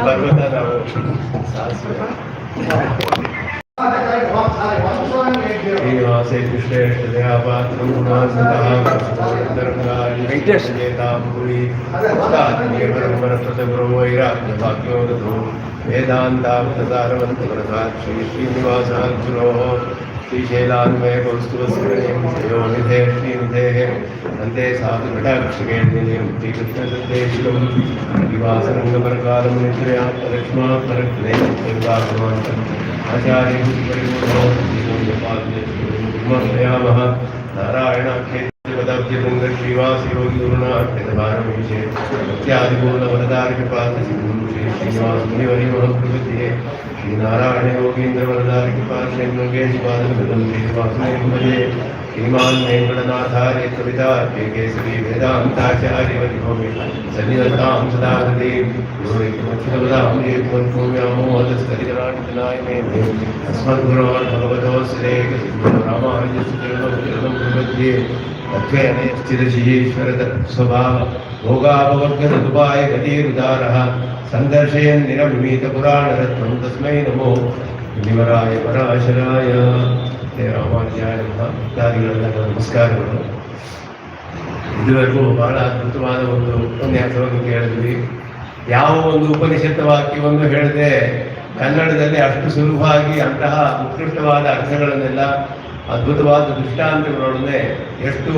ಪರ್ವತ ನಾವು ಸಾಸಿವೆ ಶ್ರೀನಿವಾಸೇ ಕೃಷ್ಣೇಷ್ಟದಯಾಪಾತ್ರಂ ಗುಣಾಂತರಂಗಾಪುರಿ ವೈರಾಗ್ಯಭಾಗ್ಯೋದೋ ವೇದಾಂತಾಮೃತಸಾರವಂತಪ್ರಸಾದ್ ಶ್ರೀ ಶ್ರೀನಿವಾಸಾರ್ಜುನೋ ಶ್ರೀಶೈಲಾನ್ವಯಕೌಸ್ತುಭಸ್ಮರಣೀಯೋ ನಿಧೇ ಶ್ರೀನಿಧೇಃ ಅಂತೆ ಸಾಧು ಘಟಾಕ್ಷಿಕೇಂದ್ರಿಯಂ ಶ್ರೀಕೃಷ್ಣಸದ್ದೇಶಿಕಂ ನಿವಾಸರಂಗಪರಕಾಲಂ ನಿದ್ರಯಾತ್ಮಲಕ್ಷ್ಮಾತ್ಮರಕ್ಲೇಶೇವಾಗಮಾಂತಂ ಆಚಾರ್ಯಂ ಪರಿಪೂರ್ಣೋಪಾದಯಾಮಃ ನಾರಾಯಣಾಖ್ಯೇತಿಪದಾಬ್ಜಭೃಂಗ ಶ್ರೀವಾಸಯೋಗಿ ಗುರುನಾಥ್ಯಧಾರಮೀಶೇ ಇತ್ಯಾದಿಪೂರ್ಣವರದಾರಿಕಪಾದಸಿಂಧುಂ ಶ್ರೀ ಶ್ರೀನಿವಾಸ ಮುನಿವರಿಮಹಂ ಪ್ರಪದ್ಯೆ श्रीनारायण योगींद्र वरदारी कृपाशेन्द्रगेशपादं श्रीवासुदेवभजे श्रीमान् वेङ्कटनाथार्य कवितार्के केसरी वेदान्ताचार्यवर्यो मे सन्निधत्तां सदा हृदि गुरुवदामोहदस्करितराणितनाय मे अस्मद्गुरोर्भगवतोऽस्य रामानुजस्य प्रपद्ये तत्त्वेनश्चिदशीश्वर स्वभाव भोगापवर्गतदुपाय गतिरुदारः संदर्शयन् निरमिमीतपुराणरत्नं तस्मै नमो मुनिवराय पराशराय ರಾಮಾನುಜಾಯ ಭಕ್ತಾದಿಗಳೆಲ್ಲ ನಮಸ್ಕಾರಗಳು. ಇದುವರೆಗೂ ಬಹಳ ಅದ್ಭುತವಾದ ಒಂದು ಉಪನ್ಯಾಸವನ್ನು ಕೇಳಿದ್ವಿ. ಯಾವ ಒಂದು ಉಪನಿಷತ್ ವಾಕ್ಯವನ್ನು ಹೇಳದೆ ಕನ್ನಡದಲ್ಲಿ ಅಷ್ಟು ಸುಲಭವಾಗಿ ಅಂತಹ ಉತ್ಕೃಷ್ಟವಾದ ಅರ್ಥಗಳನ್ನೆಲ್ಲ ಅದ್ಭುತವಾದ ದೃಷ್ಟಾಂತಗಳೊಡನೆ ಎಷ್ಟು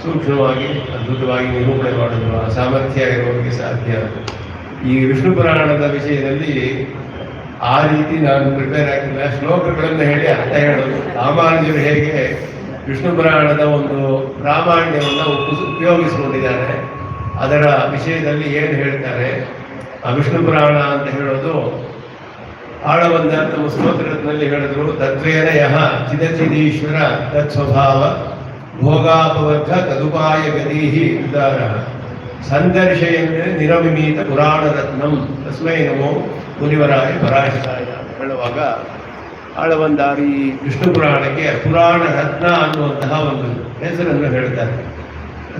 ಸೂಕ್ಷ್ಮವಾಗಿ ಅದ್ಭುತವಾಗಿ ನಿರೂಪಣೆ ಮಾಡೋದು ಆ ಸಾಮರ್ಥ್ಯ ಇರೋರಿಗೆ ಸಾಧ್ಯ. ಈ ವಿಷ್ಣು ಪುರಾಣದ ವಿಷಯದಲ್ಲಿ ಆ ರೀತಿ ನಾನು ಪ್ರಿಪೇರ್ ಆಗಿಲ್ಲ. ಶ್ಲೋಕಗಳನ್ನು ಹೇಳಿ ಅರ್ಥ ಹೇಳೋದು. ರಾಮಾನುಜರು ಹೇಗೆ ವಿಷ್ಣು ಪುರಾಣದ ಒಂದು ಪ್ರಾಮಾಣ್ಯವನ್ನು ಉಪಯೋಗಿಸಿಕೊಂಡಿದ್ದಾರೆ, ಅದರ ವಿಷಯದಲ್ಲಿ ಏನು ಹೇಳ್ತಾರೆ. ಆ ವಿಷ್ಣು ಪುರಾಣ ಅಂತ ಹೇಳೋದು ಆಳವಂದ ತಮ್ಮ ಸ್ತೋತ್ರದಲ್ಲಿ ಹೇಳಿದ್ರು. ತತ್ವೇನ ಯಹ ಚಿದಚಿದೀಶ್ವರ ತತ್ಸ್ವಭಾವ ಭೋಗಾಪವರ್ಗ ತದುಪಾಯ ಗತೀಹಿ ಉದಾರ ಸಂದರ್ಶಯನ್ ನಿರಮಿಮೀತ ಪುರಾಣ ರತ್ನಂ ತಸ್ಮೈ ನಮೋ ಮುನಿವರಾಯ ಪರಾಶರಾಯ ಹೇಳುವಾಗ ಆಳವಂದಾರಿ ವಿಷ್ಣು ಪುರಾಣಕ್ಕೆ ಪುರಾಣ ರತ್ನ ಅನ್ನುವಂತಹ ಒಂದು ಹೆಸರನ್ನು ಹೇಳ್ತಾರೆ.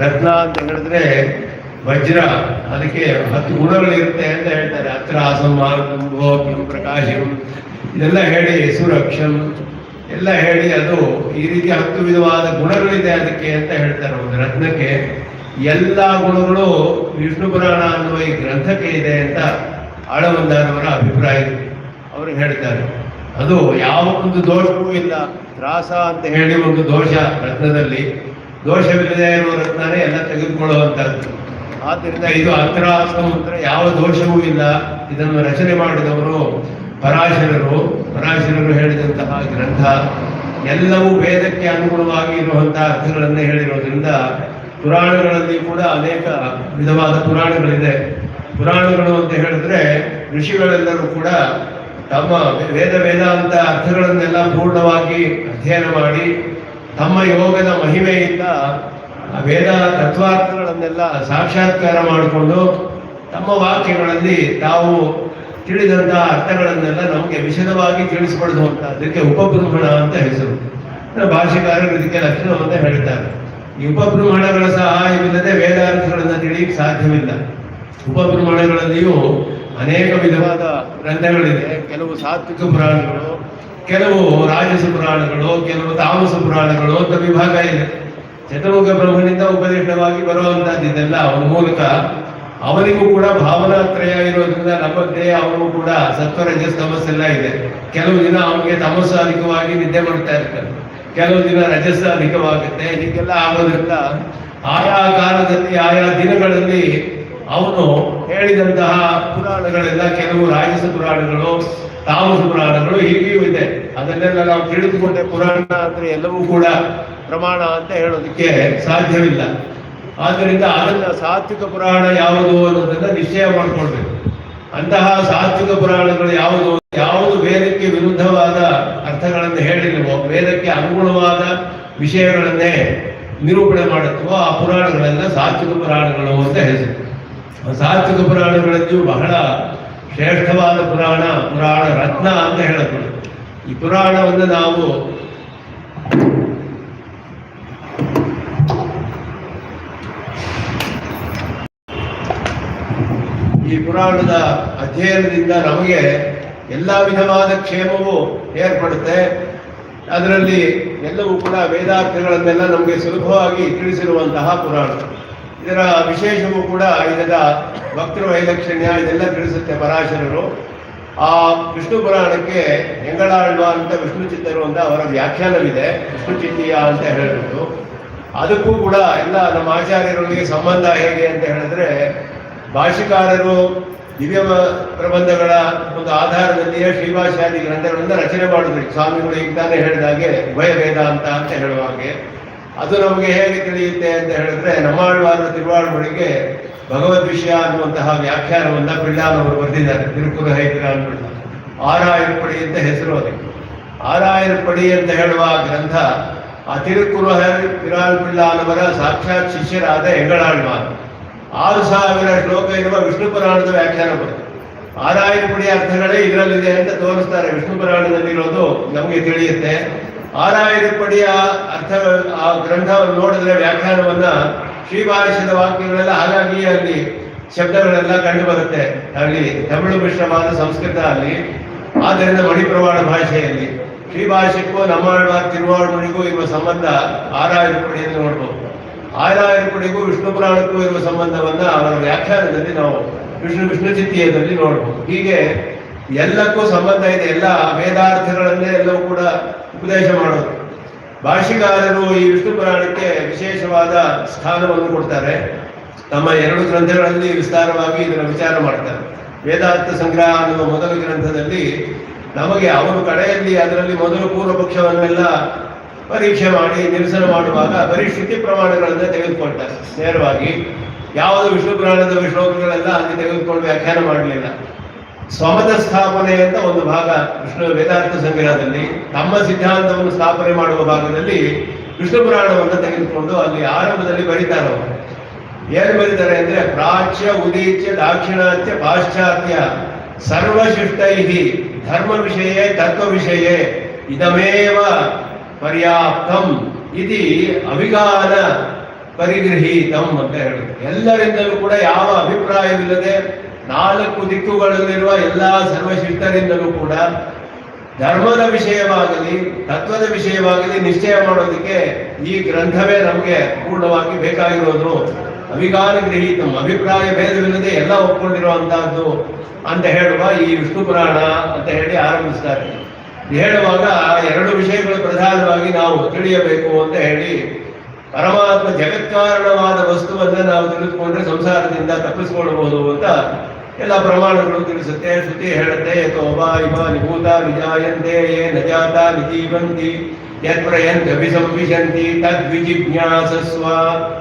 ರತ್ನ ಅಂತ ಹೇಳಿದ್ರೆ ವಜ್ರ, ಅದಕ್ಕೆ 10 ಗುಣಗಳಿರುತ್ತೆ ಅಂತ ಹೇಳ್ತಾರೆ. ಅತ್ರ ಅಸಂಹಾರಂ ಭೋಗ್ಯಂ ಪ್ರಕಾಶಂ ಇದೆಲ್ಲ ಹೇಳಿ ಸುರಕ್ಷಂ ಎಲ್ಲ ಹೇಳಿ ಅದು ಈ ರೀತಿ 10 ವಿಧವಾದ ಗುಣಗಳಿದೆ ಅದಕ್ಕೆ ಅಂತ ಹೇಳ್ತಾರೆ. ಒಂದು ರತ್ನಕ್ಕೆ ಎಲ್ಲ ಗುಣಗಳು ವಿಷ್ಣು ಪುರಾಣ ಅನ್ನುವ ಈ ಗ್ರಂಥಕ್ಕೆ ಇದೆ ಅಂತ ಆಳವಂದಾರವರ ಅಭಿಪ್ರಾಯ. ಅವರು ಹೇಳ್ತಾರೆ ಅದು ಯಾವ ಒಂದು ದೋಷವೂ ಇಲ್ಲ. ತ್ರಾಸ ಅಂತ ಹೇಳಿ ಒಂದು ದೋಷ ರತ್ನದಲ್ಲಿ, ದೋಷವಿಲ್ಲದೆ ಇರುವ ರತ್ನನೇ ಎಲ್ಲ ತೆಗೆದುಕೊಳ್ಳುವಂಥದ್ದು. ಆದ್ದರಿಂದ ಇದು ಅತ್ರಾಸ ಅಂದ್ರೆ ಯಾವ ದೋಷವೂ ಇಲ್ಲ. ಇದನ್ನು ರಚನೆ ಮಾಡಿದವರು ಪರಾಶರರು ಹೇಳಿದಂತಹ ಗ್ರಂಥ ಎಲ್ಲವೂ ವೇದಕ್ಕೆ ಅನುಗುಣವಾಗಿ ಇರುವಂತಹ ಅರ್ಥಗಳನ್ನೇ ಹೇಳಿರೋದ್ರಿಂದ ಪುರಾಣಗಳಲ್ಲಿ ಕೂಡ ಅನೇಕ ವಿಧವಾದ ಪುರಾಣಗಳಿದೆ. ಪುರಾಣಗಳು ಅಂತ ಹೇಳಿದ್ರೆ ಋಷಿಗಳೆಲ್ಲರೂ ಕೂಡ ತಮ್ಮ ವೇದಾಂತ ಅರ್ಥಗಳನ್ನೆಲ್ಲ ಪೂರ್ಣವಾಗಿ ಅಧ್ಯಯನ ಮಾಡಿ ತಮ್ಮ ಯೋಗದ ಮಹಿಮೆಯಿಂದ ವೇದ ತತ್ವಾರ್ಥಗಳನ್ನೆಲ್ಲ ಸಾಕ್ಷಾತ್ಕಾರ ಮಾಡಿಕೊಂಡು ತಮ್ಮ ವಾಕ್ಯಗಳಲ್ಲಿ ತಾವು ತಿಳಿದಂತಹ ಅರ್ಥಗಳನ್ನೆಲ್ಲ ನಮಗೆ ವಿಶದವಾಗಿ ತಿಳಿಸ್ಕೊಡುವಂತ ಅದಕ್ಕೆ ಉಪಬ್ರಹ್ಮಣ ಅಂತ ಹೆಸರು. ಭಾಷೆಕಾರರು ಇದಕ್ಕೆ ಲಕ್ಷಣ ಅಂತ ಹೇಳ್ತಾರೆ. ಈ ಉಪಬ್ರಹ್ಮಣಗಳ ಸಹಾಯವಿಲ್ಲದೆ ವೇದಾರ್ಥಗಳನ್ನು ತಿಳಿಯಕ್ಕೆ ಸಾಧ್ಯವಿಲ್ಲ. ಉಪಬ್ರಹ್ಮಣಗಳಲ್ಲಿಯೂ ಅನೇಕ ವಿಧವಾದ ಗ್ರಂಥಗಳಿದೆ. ಕೆಲವು ಸಾತ್ವಿಕ ಪುರಾಣಗಳು, ಕೆಲವು ರಾಜಸ ಪುರಾಣಗಳು, ಕೆಲವು ತಾಮಸ ಪುರಾಣಗಳು ಅಂತ ವಿಭಾಗ ಇದೆ. ಚತುರ್ಮುಖ ಬ್ರಹ್ಮನಿಂದ ಉಪದೇಶವಾಗಿ ಬರುವಂತಹದ್ದು ಇದೆಲ್ಲ ಅವನ ಮೂಲಕ. ಅವನಿಗೂ ಕೂಡ ಭಾವನಾತ್ರಯ ಇರೋದ್ರಿಂದ ನಮ್ಮದೇ ಅವನಿಗೂ ಕೂಡ ಸತ್ವರಜಸ್ ತಮಸ್ಸೆಲ್ಲ ಇದೆ. ಕೆಲವು ದಿನ ಅವನಿಗೆ ತಮಸ್ಸು ಅಧಿಕವಾಗಿ ನಿದ್ದೆ ಮಾಡ್ತಾ ಇರ್ತಾನೆ, ಕೆಲವು ದಿನ ರಜಸ್ಸ ಅಧಿಕವಾಗುತ್ತೆ. ಹೀಗೆಲ್ಲ ಆಗೋದ್ರಿಂದ ಆಯಾ ಕಾಲದಲ್ಲಿ ಆಯಾ ದಿನಗಳಲ್ಲಿ ಅವನು ಹೇಳಿದಂತಹ ಪುರಾಣಗಳೆಲ್ಲ ಕೆಲವು ರಾಜಸ ಪುರಾಣಗಳು, ತಾಮಸ ಪುರಾಣಗಳು ಹೀಗೆಯೂ ಇದೆ. ಅದನ್ನೆಲ್ಲ ನಾವು ತಿಳಿದುಕೊಂಡೆ ಪುರಾಣ ಅಂದ್ರೆ ಎಲ್ಲವೂ ಕೂಡ ಪ್ರಮಾಣ ಅಂತ ಹೇಳೋದಕ್ಕೆ ಸಾಧ್ಯವಿಲ್ಲ. ಆದ್ದರಿಂದ ಅದನ್ನ ಸಾತ್ವಿಕ ಪುರಾಣ ಯಾವುದು ಅನ್ನೋದನ್ನ ನಿಶ್ಚಯ ಮಾಡಿಕೊಳ್ಬೇಕು. ಅಂತಹ ಸಾತ್ವಿಕ ಪುರಾಣಗಳು ಯಾವುದು ವೇದಕ್ಕೆ ವಿರುದ್ಧವಾದ ಅರ್ಥಗಳನ್ನು ಹೇಳಿಲ್ವೋ, ವೇದಕ್ಕೆ ಅನುಗುಣವಾದ ವಿಷಯಗಳನ್ನೇ ನಿರೂಪಣೆ ಮಾಡುತ್ತವೋ ಆ ಪುರಾಣಗಳೆಲ್ಲ ಸಾತ್ವಿಕ ಪುರಾಣಗಳು ಅಂತ ಹೆಸರು. ಸಾತ್ವಿಕ ಪುರಾಣಗಳಲ್ಲಿಯೂ ಬಹಳ ಶ್ರೇಷ್ಠವಾದ ಪುರಾಣ ರತ್ನ ಅಂತ ಹೇಳಬಹುದು. ಈ ಪುರಾಣವನ್ನು ನಾವು ಈ ಪುರಾಣದ ಅಧ್ಯಯನದಿಂದ ನಮಗೆ ಎಲ್ಲ ವಿಧವಾದ ಕ್ಷೇಮವೂ ಏರ್ಪಡುತ್ತೆ. ಅದರಲ್ಲಿ ಎಲ್ಲವೂ ಕೂಡ ವೇದಾರ್ಥಗಳನ್ನೆಲ್ಲ ನಮಗೆ ಸುಲಭವಾಗಿ ತಿಳಿಸಿರುವಂತಹ ಪುರಾಣ. ಇದರ ವಿಶೇಷವೂ ಕೂಡ ಇದರ ಭಕ್ತೃ ವೈಲಕ್ಷಣ್ಯ ಇದೆಲ್ಲ ತಿಳಿಸುತ್ತೆ ಪರಾಶರರು. ಆ ವಿಷ್ಣು ಪುರಾಣಕ್ಕೆ ಹೆಂಗಳಾಳ್ವ ಅಂತ ವಿಷ್ಣು ಚಿತ್ತರು ಅಂತ ಅವರ ವ್ಯಾಖ್ಯಾನವಿದೆ, ವಿಷ್ಣು ಚಿತ್ತೀಯ ಅಂತ ಹೇಳಿಬಿಟ್ಟು. ಅದಕ್ಕೂ ಕೂಡ ಎಲ್ಲ ನಮ್ಮ ಆಚಾರ್ಯರೊಂದಿಗೆ ಸಂಬಂಧ ಹೇಗೆ ಅಂತ ಹೇಳಿದ್ರೆ, ಭಾಷಿಕಾರರು ದಿವ್ಯ ಪ್ರಬಂಧಗಳ ಒಂದು ಆಧಾರದಲ್ಲಿಯೇ ಶ್ರೀಭಾಷ್ಯಾದಿ ಗ್ರಂಥಗಳಿಂದ ರಚನೆ ಮಾಡಿದ್ರು. ಸ್ವಾಮಿಗಳು ಈಗ ತಾನೇ ಹೇಳಿದಾಗೆ ಉಭಯ ವೇದಾಂತ ಅಂತ ಹೇಳುವ ಹಾಗೆ. ಅದು ನಮಗೆ ಹೇಗೆ ತಿಳಿಯುತ್ತೆ ಅಂತ ಹೇಳಿದ್ರೆ, ನಮ್ಮಾಳ್ವಾರ ತಿರುವಾಳ್ಮೊಳಿಗೆ ಭಗವದ್ ವಿಷಯ ಅನ್ನುವಂತಹ ವ್ಯಾಖ್ಯಾನವನ್ನ ಪಿಳ್ಳಾನವರು ಬರೆದಿದ್ದಾರೆ. ತಿರುಕುರು ಹೈಪಿರ ಅಂದ್ಬಿಟ್ಟು ಆರಾಯರ್ಪಡಿ ಅಂತ ಹೆಸರು ಅದಕ್ಕೆ. ಆರಾಯರ್ಪಡಿ ಅಂತ ಹೇಳುವ ಗ್ರಂಥ ಆ ತಿರುಕುರು ಪಿರಾಳ್ ಪಿಳ್ಳಾನವರ ಸಾಕ್ಷಾತ್ ಶಿಷ್ಯರಾದ ಹೆಂಗಳಾಳ್ವಾರ 6000 ಶ್ಲೋಕ ಇರುವ ವಿಷ್ಣು ಪುರಾಣದ ವ್ಯಾಖ್ಯಾನ ಬರುತ್ತೆ. ಆರಾಯರ್ಪಡಿ ಅರ್ಥಗಳೇ ಇದರಲ್ಲಿದೆ ಅಂತ ತೋರಿಸ್ತಾರೆ. ವಿಷ್ಣು ಪುರಾಣದಲ್ಲಿರೋದು ನಮಗೆ ತಿಳಿಯುತ್ತೆ. ಆರಾಯರ್ಪಡಿಯ ಅರ್ಥ ಆ ಗ್ರಂಥವನ್ನು ನೋಡಿದ್ರೆ ವ್ಯಾಖ್ಯಾನವನ್ನ ಶ್ರೀಭಾಷ್ಯದ ವಾಕ್ಯಗಳೆಲ್ಲ ಹಾಗಾಗಿ ಅಲ್ಲಿ ಶಬ್ದಗಳೆಲ್ಲ ಕಂಡು ಬರುತ್ತೆ. ಅಲ್ಲಿ ತಮಿಳು ಮಿಶ್ರವಾದ ಸಂಸ್ಕೃತ ಅಲ್ಲಿ, ಆದ್ದರಿಂದ ಮಣಿಪ್ರವಾಣ ಭಾಷೆಯಲ್ಲಿ ಶ್ರೀಭಾಷ್ಯಕ್ಕೂ ನಮ್ಮಾಳ್ವಾರ ತಿರುವಾಳ್ಮೊಳಿಗೂ ಇರುವ ಸಂಬಂಧ ಆರಾಯರ್ಪಡಿಯಲ್ಲಿ ನೋಡ್ಬೋದು. ಆರಾಯರ್ಪಡಿಗೂ ವಿಷ್ಣು ಪುರಾಣಕ್ಕೂ ಇರುವ ಸಂಬಂಧವನ್ನ ಅವರ ವ್ಯಾಖ್ಯಾನದಲ್ಲಿ ನಾವು ವಿಷ್ಣು ಚಿತ್ತೀಯದಲ್ಲಿ ನೋಡ್ಬೋದು. ಹೀಗೆ ಎಲ್ಲಕ್ಕೂ ಸಂಬಂಧ ಇದೆ. ಎಲ್ಲ ವೇದಾರ್ಥಗಳನ್ನೇ ಎಲ್ಲವೂ ಕೂಡ ಉಪದೇಶ ಮಾಡೋದು. ಭಾಷಿಕಾರರು ಈ ವಿಷ್ಣು ಪುರಾಣಕ್ಕೆ ವಿಶೇಷವಾದ ಸ್ಥಾನವನ್ನು ಕೊಡ್ತಾರೆ. ತಮ್ಮ 2 ಗ್ರಂಥಗಳಲ್ಲಿ ವಿಸ್ತಾರವಾಗಿ ಇದರ ವಿಚಾರ ಮಾಡ್ತಾರೆ. ವೇದಾರ್ಥ ಸಂಗ್ರಹ ಅನ್ನುವ ಮೊದಲ ಗ್ರಂಥದಲ್ಲಿ ನಮಗೆ ಅವರು ಕಡೆಯಲ್ಲಿ ಅದರಲ್ಲಿ ಮೊದಲು ಪೂರ್ವ ಪಕ್ಷವನ್ನೆಲ್ಲ ಪರೀಕ್ಷೆ ಮಾಡಿ ನಿರಸನ ಮಾಡುವಾಗ ಬರೀ ಶ್ರುತಿ ಪ್ರಮಾಣಗಳನ್ನ ತೆಗೆದುಕೊಳ್ತಾರೆ. ನೇರವಾಗಿ ಯಾವುದು ವಿಷ್ಣು ಪುರಾಣದ ಶ್ಲೋಕಗಳೆಲ್ಲ ಅಲ್ಲಿ ತೆಗೆದುಕೊಂಡು ವ್ಯಾಖ್ಯಾನ ಮಾಡಲಿಲ್ಲ. ಸ್ವಮತ ಸ್ಥಾಪನೆ ಅಂತ ಒಂದು ಭಾಗ ವಿಷ್ಣು ವೇದಾರ್ಥ ಸಂಗ್ರಹದಲ್ಲಿ, ತಮ್ಮ ಸಿದ್ಧಾಂತವನ್ನು ಸ್ಥಾಪನೆ ಮಾಡುವ ಭಾಗದಲ್ಲಿ ವಿಷ್ಣು ಪುರಾಣವನ್ನು ತೆಗೆದುಕೊಂಡು ಅಲ್ಲಿ ಆರಂಭದಲ್ಲಿ ಬರೀತಾರೆ. ಅವರು ಏನು ಬರೀತಾರೆ ಅಂದ್ರೆ, ಪ್ರಾಚ್ಯ ಉದೀಚ್ಯ ದಾಕ್ಷಿಣಾತ್ಯ ಪಾಶ್ಚಾತ್ಯ ಸರ್ವಶಿಷ್ಟೈ ಧರ್ಮ ವಿಷಯ ತತ್ವ ವಿಷಯ ಇದಮೇವ ಪರ್ಯಾಪ್ತಂ ಇತಿ ಅಭಿಗಾನ ಪರಿಗೃಹೀತಂ ಅಂತ ಹೇಳುತ್ತೆ. ಎಲ್ಲರಿಂದಲೂ ಕೂಡ ಯಾವ ಅಭಿಪ್ರಾಯವಿಲ್ಲದೆ 4 ದಿಕ್ಕುಗಳಲ್ಲಿರುವ ಎಲ್ಲ ಸರ್ವಶಿಷ್ಟರಿಂದಲೂ ಕೂಡ ಧರ್ಮದ ವಿಷಯವಾಗಲಿ ತತ್ವದ ವಿಷಯವಾಗಲಿ ನಿಶ್ಚಯ ಮಾಡೋದಕ್ಕೆ ಈ ಗ್ರಂಥವೇ ನಮಗೆ ಪೂರ್ಣವಾಗಿ ಬೇಕಾಗಿರೋದು. ಅಭಿಗಾನ ಗೃಹೀತಂ, ಅಭಿಪ್ರಾಯ ಭೇದವಿಲ್ಲದೆ ಎಲ್ಲ ಒಪ್ಕೊಂಡಿರುವಂತಹದ್ದು ಅಂತ ಹೇಳುವ ಈ ವಿಷ್ಣು ಪುರಾಣ ಅಂತ ಹೇಳಿ ಆರಂಭಿಸ್ತಾರೆ. ಹೇಳುವಾಗ 2 ವಿಷಯಗಳು ಪ್ರಧಾನವಾಗಿ ನಾವು ತಿಳಿಯಬೇಕು ಅಂತ ಹೇಳಿ, ಪರಮಾತ್ಮ ಜಗತ್ಕಾರಣವಾದ ವಸ್ತುವನ್ನ ನಾವು ತಿಳಿದುಕೊಂಡ್ರೆ ಸಂಸಾರದಿಂದ ತಪ್ಪಿಸಿಕೊಳ್ಳಬಹುದು ಅಂತ ಎಲ್ಲ ಪ್ರಮಾಣಗಳು ತಿಳಿಸುತ್ತೆ. ಶ್ರುತಿ ಹೇಳುತ್ತೆ, ಯಥೋವಾ ಇವ ನಿಭೂತ ವಿಜಾಯಂತೆ ಯೇ ನಜಾತ ವಿಜೀವಂತಿ ಯತ್ಪ್ರಯಂತ ಅಭಿಸಂವಿಶಂತಿ ತದ್ವಿಜಿಜ್ಞಾಸಸ್ವ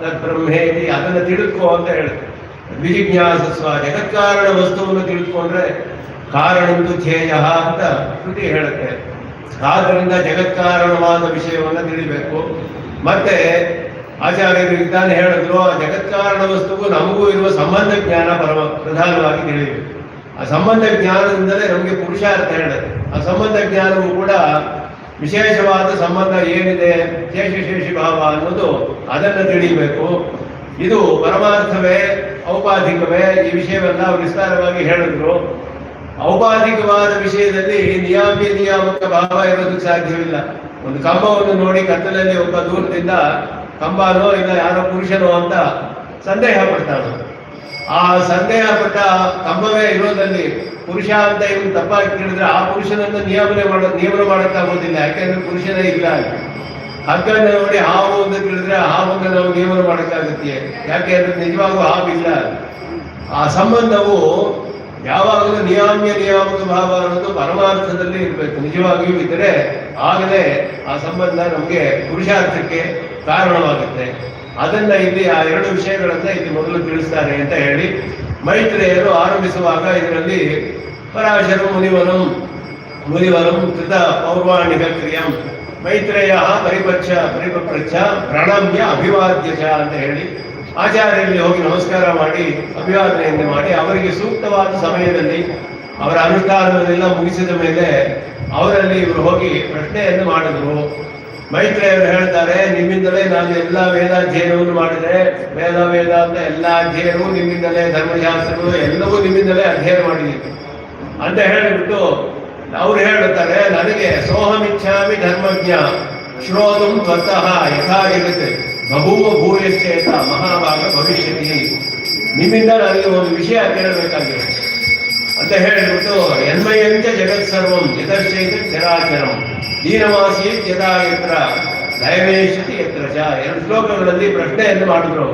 ತದ್ಬ್ರಹ್ಮೇತಿ. ಅದನ್ನು ತಿಳಿದುಕೋ ಅಂತ ಹೇಳುತ್ತೆ. ವಿಜಿಜ್ಞಾಸಸ್ವ, ಜಗತ್ಕಾರಣ ವಸ್ತುವನ್ನು ತಿಳಿದುಕೊಂಡ್ರೆ ಕಾರಣಂದು ಧ್ಯೇಯ ಅಂತ ಶ್ರುತಿ ಹೇಳುತ್ತೆ. ಆದ್ದರಿಂದ ಜಗತ್ಕಾರಣವಾದ ವಿಷಯವನ್ನು ತಿಳಿಬೇಕು. ಮತ್ತೆ ಆಚಾರ್ಯರು ಇದ್ದಾನೆ ಹೇಳಿದ್ರು, ಆ ಜಗತ್ಕಾರಣ ವಸ್ತುಗೂ ನಮಗೂ ಇರುವ ಸಂಬಂಧ ಜ್ಞಾನ ಪ್ರಧಾನವಾಗಿ ತಿಳಿಯಬೇಕು. ಆ ಸಂಬಂಧ ಜ್ಞಾನದಿಂದಲೇ ನಮಗೆ ಪುರುಷಾರ್ಥ ಹೇಳುತ್ತೆ. ಆ ಸಂಬಂಧ ಜ್ಞಾನವೂ ಕೂಡ ವಿಶೇಷವಾದ ಸಂಬಂಧ ಏನಿದೆ, ಶೇಷಶೇಷಿ ಭಾವ ಅನ್ನೋದು ಅದನ್ನು ತಿಳಿಯಬೇಕು. ಇದು ಪರಮಾರ್ಥವೇ ಔಪಾಧಿಕವೇ, ಈ ವಿಷಯವೆಲ್ಲ ಅವರು ವಿಸ್ತಾರವಾಗಿ ಹೇಳಿದ್ರು. ಔಪಾಧಿಕವಾದ ವಿಷಯದಲ್ಲಿ ನಿಯಾಮಕ ಭಾವ ಇರೋದಕ್ಕೆ ಸಾಧ್ಯವಿಲ್ಲ. ಒಂದು ಕಂಬವನ್ನು ನೋಡಿ ಕತ್ತಲಲ್ಲಿ ಒಬ್ಬ ದೂರದಿಂದ ಕಂಬನೋ ಇಲ್ಲ ಯಾರೋ ಪುರುಷನೋ ಅಂತ ಸಂದೇಹ ಪಡ್ತಾನೆ. ಆ ಸಂದೇಹ ಪಟ್ಟ ಕಂಬವೇ ಇರೋದಲ್ಲಿ ಪುರುಷ ಅಂತ ಇವನು ತಪ್ಪಾಗಿ ಕೇಳಿದ್ರೆ ಆ ಪುರುಷನನ್ನು ನಿಯಮನ ಮಾಡೋಕ್ಕಾಗೋದಿಲ್ಲ. ಯಾಕೆಂದ್ರೆ ಪುರುಷನೇ ಇಲ್ಲ. ಹಗ್ಗನ್ನು ನೋಡಿ ಹಾವು ಅಂತ ಕೇಳಿದ್ರೆ ಹಾವನ್ನು ನಾವು ನಿಯಮನ ಮಾಡೋಕ್ಕಾಗುತ್ತೆ. ಯಾಕೆ ಅಂದ್ರೆ ನಿಜವಾಗೂ ಹಾವಿಲ್ಲ. ಆ ಸಂಬಂಧವು ಯಾವಾಗಲೂ ನಿಯಾಮಕ ಭಾವ ಅನ್ನೋದು ಪರಮಾರ್ಥದಲ್ಲಿ ಇರಬೇಕು. ನಿಜವಾಗಿಯೂ ಇದ್ದರೆ ಆಗಲೇ ಆ ಸಂಬಂಧ ನಮಗೆ ಪುರುಷಾರ್ಥಕ್ಕೆ ಕಾರಣವಾಗುತ್ತೆ. ಅದನ್ನ ಇಲ್ಲಿ ಆ 2 ವಿಷಯಗಳನ್ನ ಇಲ್ಲಿ ಮೊದಲು ತಿಳಿಸ್ತಾರೆ ಅಂತ ಹೇಳಿ, ಮೈತ್ರೇಯರು ಆರಂಭಿಸುವಾಗ ಇದರಲ್ಲಿ ಪರಾಶರ ಮುನಿವರಂ ಕೃತ ಪೌರ್ವಾಣಿಕ ಕ್ರಿಯಂ ಮೈತ್ರೇಯ ಪರಿಪಪ್ರಚ್ಛ ಪ್ರಣಮ್ಯ ಅಭಿವಾದ್ಯಚ ಅಂತ ಹೇಳಿ ಆಚಾರ್ಯರಲ್ಲಿ ಹೋಗಿ ನಮಸ್ಕಾರ ಮಾಡಿ ಅಭಿವಾದನೆಯನ್ನು ಮಾಡಿ ಅವರಿಗೆ ಸೂಕ್ತವಾದ ಸಮಯದಲ್ಲಿ ಅವರ ಅನುಷ್ಠಾನವನ್ನೆಲ್ಲ ಮುಗಿಸಿದ ಮೇಲೆ ಅವರಲ್ಲಿ ಇವರು ಹೋಗಿ ಪ್ರಶ್ನೆಯನ್ನು ಮಾಡಿದ್ರು. ಮೈತ್ರೇಯರು ಹೇಳ್ತಾರೆ, ನಿಮ್ಮಿಂದಲೇ ನಾನು ಎಲ್ಲ ವೇದಾಧ್ಯಯನವನ್ನು ಮಾಡಿದೆ, ವೇದ ಅಂತ ಎಲ್ಲ ಅಧ್ಯಯನವೂ ನಿಮ್ಮಿಂದಲೇ, ಧರ್ಮಶಾಸ್ತ್ರಗಳು ಎಲ್ಲವೂ ನಿಮ್ಮಿಂದಲೇ ಅಧ್ಯಯನ ಮಾಡಿದ್ದೀನಿ ಅಂತ ಹೇಳಿಬಿಟ್ಟು ಅವ್ರು ಹೇಳುತ್ತಾರೆ, ನನಗೆ ಸೋಹಮಿಚ್ಛಾಮಿ ಧರ್ಮಜ್ಞ ಶ್ರೋತುಂ ತ್ವತ್ತಃ ಯಥಾ ಜಗತ್ ಬಭೂವ ಭೂಯಶ್ಚೇತ ಮಹಾಭಾಗ ಭವಿಷ್ಯತಿ. ನಿಮ್ಮಿಂದ ನನಗೆ ಒಂದು ವಿಷಯ ಕೇಳಬೇಕಾಗಿದೆ ಅಂತ ಹೇಳಿಬಿಟ್ಟು, ಯನ್ಮಯಂಚ ಜಗತ್ ಸರ್ವಂ ಯತಶ್ಚೈತ ಚರಾಚರಂ ದೀನವಾಸಿ ಯಥಾ ಯತ್ರ ಲಯಮೇಶತಿ ಯತ್ರ ಚ. ಎರಡು ಶ್ಲೋಕಗಳಲ್ಲಿ ಪ್ರಶ್ನೆಯನ್ನು ಮಾಡಿದ್ರು.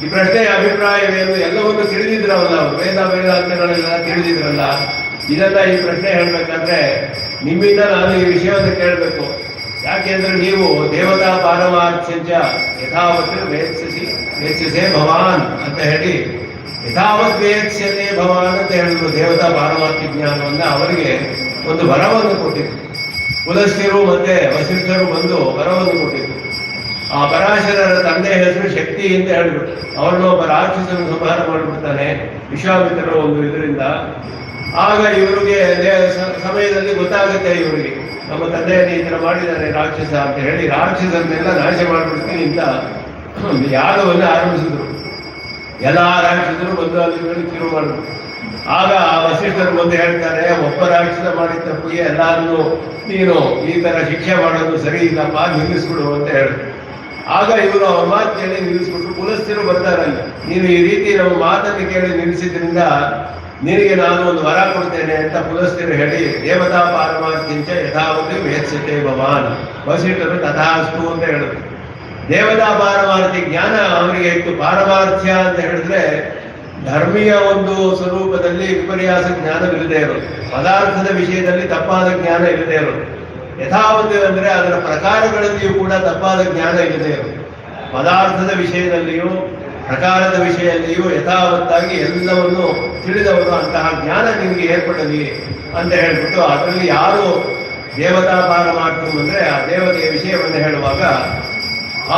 ಈ ಪ್ರಶ್ನೆಯ ಅಭಿಪ್ರಾಯವೇನು? ಎಲ್ಲವನ್ನು ತಿಳಿದಿದ್ರಲ್ಲ ಅವರು, ವೇದಾಂತಗಳೆಲ್ಲ ತಿಳಿದಿದ್ರಲ್ಲ. ಇದೆಲ್ಲ ಈ ಪ್ರಶ್ನೆ ಹೇಳಬೇಕಂದ್ರೆ ನಿಮ್ಮಿಂದ ನಾನು ಈ ವಿಷಯವನ್ನು ಕೇಳಬೇಕು. ಯಾಕೆಂದ್ರೆ ನೀವು ದೇವತಾ ಪಾರಮಾರ್ಥ್ಯಂಚ ಯಥಾವತ್ ವೇತ್ಸ್ಯಸೆ ಭವಾನ್ ಅಂತ ಹೇಳಿ, ಯಥಾವತ್ ವೇತ್ಸ್ಯತೆ ಭವಾನ್ ಅಂತ ಹೇಳಿದ್ರು. ದೇವತಾ ಪಾರಮಾರ್ಥ್ಯ ಜ್ಞಾನವನ್ನು ಅವರಿಗೆ ಒಂದು ವರವನ್ನು ಕೊಟ್ಟಿದ್ರು. ಪುಲಸ್ತ್ಯರು ಮತ್ತೆ ವಸಿಷ್ಠರು ಬಂದು ವರವನ್ನು ಕೊಟ್ಟಿದ್ರು. ಆ ಪರಾಶರರ ತಂದೆ ಹೆಸರು ಶಕ್ತಿ ಅಂತ ಹೇಳ್ಬಿಟ್ಟು ಅವರನ್ನು ಒಬ್ಬ ರಾಕ್ಷಸನ್ನು ಸಂಹಾರ ಮಾಡಿಬಿಡ್ತಾನೆ ವಿಶ್ವಾಮಿತ್ರರು ಒಂದು ಇದರಿಂದ. ಆಗ ಇವರಿಗೆ ಸಮಯದಲ್ಲಿ ಗೊತ್ತಾಗುತ್ತೆ, ಇವರಿಗೆ ನಮ್ಮ ತಂದೆಯನ್ನು ಈ ಥರ ಮಾಡಿದ್ದಾರೆ ರಾಕ್ಷಸ ಅಂತ ಹೇಳಿ, ರಾಕ್ಷಸನ್ನೆಲ್ಲ ನಾಶ ಮಾಡಿಬಿಡ್ತೀನಿ ಅಂತ ಯಾಗವನ್ನು ಆರಂಭಿಸಿದ್ರು. ಎಲ್ಲ ರಾಕ್ಷಸರು ಬಂದು ಅಲ್ಲಿ ಶುರು ಮಾಡಿದ್ರು. ಆಗ ವಸಿಷ್ಠರು ಬಂದು ಹೇಳ್ತಾರೆ, ಒಬ್ಬ ರಾಕ್ಷಸ ಮಾಡಿದ ತಪ್ಪಿಗೆ ಎಲ್ಲರನ್ನೂ ನೀನು ಈ ಥರ ಶಿಕ್ಷೆ ಮಾಡೋದು ಸರಿ ಇಲ್ಲಪ್ಪ, ನಿಲ್ಲಿಸ್ಬಿಡು ಅಂತ ಹೇಳಿದ್ರು. ಆಗ ಇವರು ಅವ್ರ ಮಾತು ಕೇಳಿ ನಿಲ್ಲಿಸ್ಬಿಟ್ರು. ಪುಲಸ್ತ್ಯರು ಬರ್ತಾರಲ್ಲ, ನೀನು ಈ ರೀತಿ ನಮ್ಮ ಮಾತನ್ನು ಕೇಳಿ ನಿಲ್ಲಿಸಿದ್ರಿಂದ ನಿನಗೆ ನಾನು ಒಂದು ವರ ಕೊಡ್ತೇನೆ ಅಂತ ಪುಲಸ್ತ್ಯರು ಹೇಳಿ, ದೇವತಾ ಪಾರಮಾರ್ಥ್ಯಂಚ ಯಥಾವತ್ ವೇತ್ಸ್ಯತೆ ಭವಾನ್. ವಸಿಷ್ಠರು ತಥಾಸ್ತು ಅಂತ ಹೇಳಿದ್ರು. ದೇವತಾ ಪಾರಮಾರ್ಥ್ಯ ಜ್ಞಾನ ಅವರಿಗೆ ಇತ್ತು. ಪಾರಮಾರ್ಥ್ಯ ಅಂತ ಹೇಳಿದ್ರೆ ಧರ್ಮೀಯ ಒಂದು ಸ್ವರೂಪದಲ್ಲಿ ವಿಪರ್ಯಾಸ ಜ್ಞಾನವಿಲ್ಲದೆ ಇರೋದು, ಪದಾರ್ಥದ ವಿಷಯದಲ್ಲಿ ತಪ್ಪಾದ ಜ್ಞಾನ ಇಲ್ಲದೆ ಇರೋದು. ಯಥಾವತ್ ಅಂದರೆ ಅದರ ಪ್ರಕಾರಗಳಲ್ಲಿಯೂ ಕೂಡ ತಪ್ಪಾದ ಜ್ಞಾನ ಇಲ್ಲದೆ ಇರೋದು. ಪದಾರ್ಥದ ವಿಷಯದಲ್ಲಿಯೂ ಪ್ರಕಾರದ ವಿಷಯದಲ್ಲಿಯೂ ಯಥಾವತ್ತಾಗಿ ಎಲ್ಲವನ್ನು ತಿಳಿದವರು ಅಂತಹ ಜ್ಞಾನ ನಿಮಗೆ ಏರ್ಪಡಲಿ ಅಂತ ಹೇಳ್ಬಿಟ್ಟು, ಅದರಲ್ಲಿ ಯಾರು ದೇವತಾ ಪಾರಮಾರ್ಥ್ಯ ಅಂದರೆ ಆ ದೇವತೆಯ ವಿಷಯವನ್ನು ಹೇಳುವಾಗ,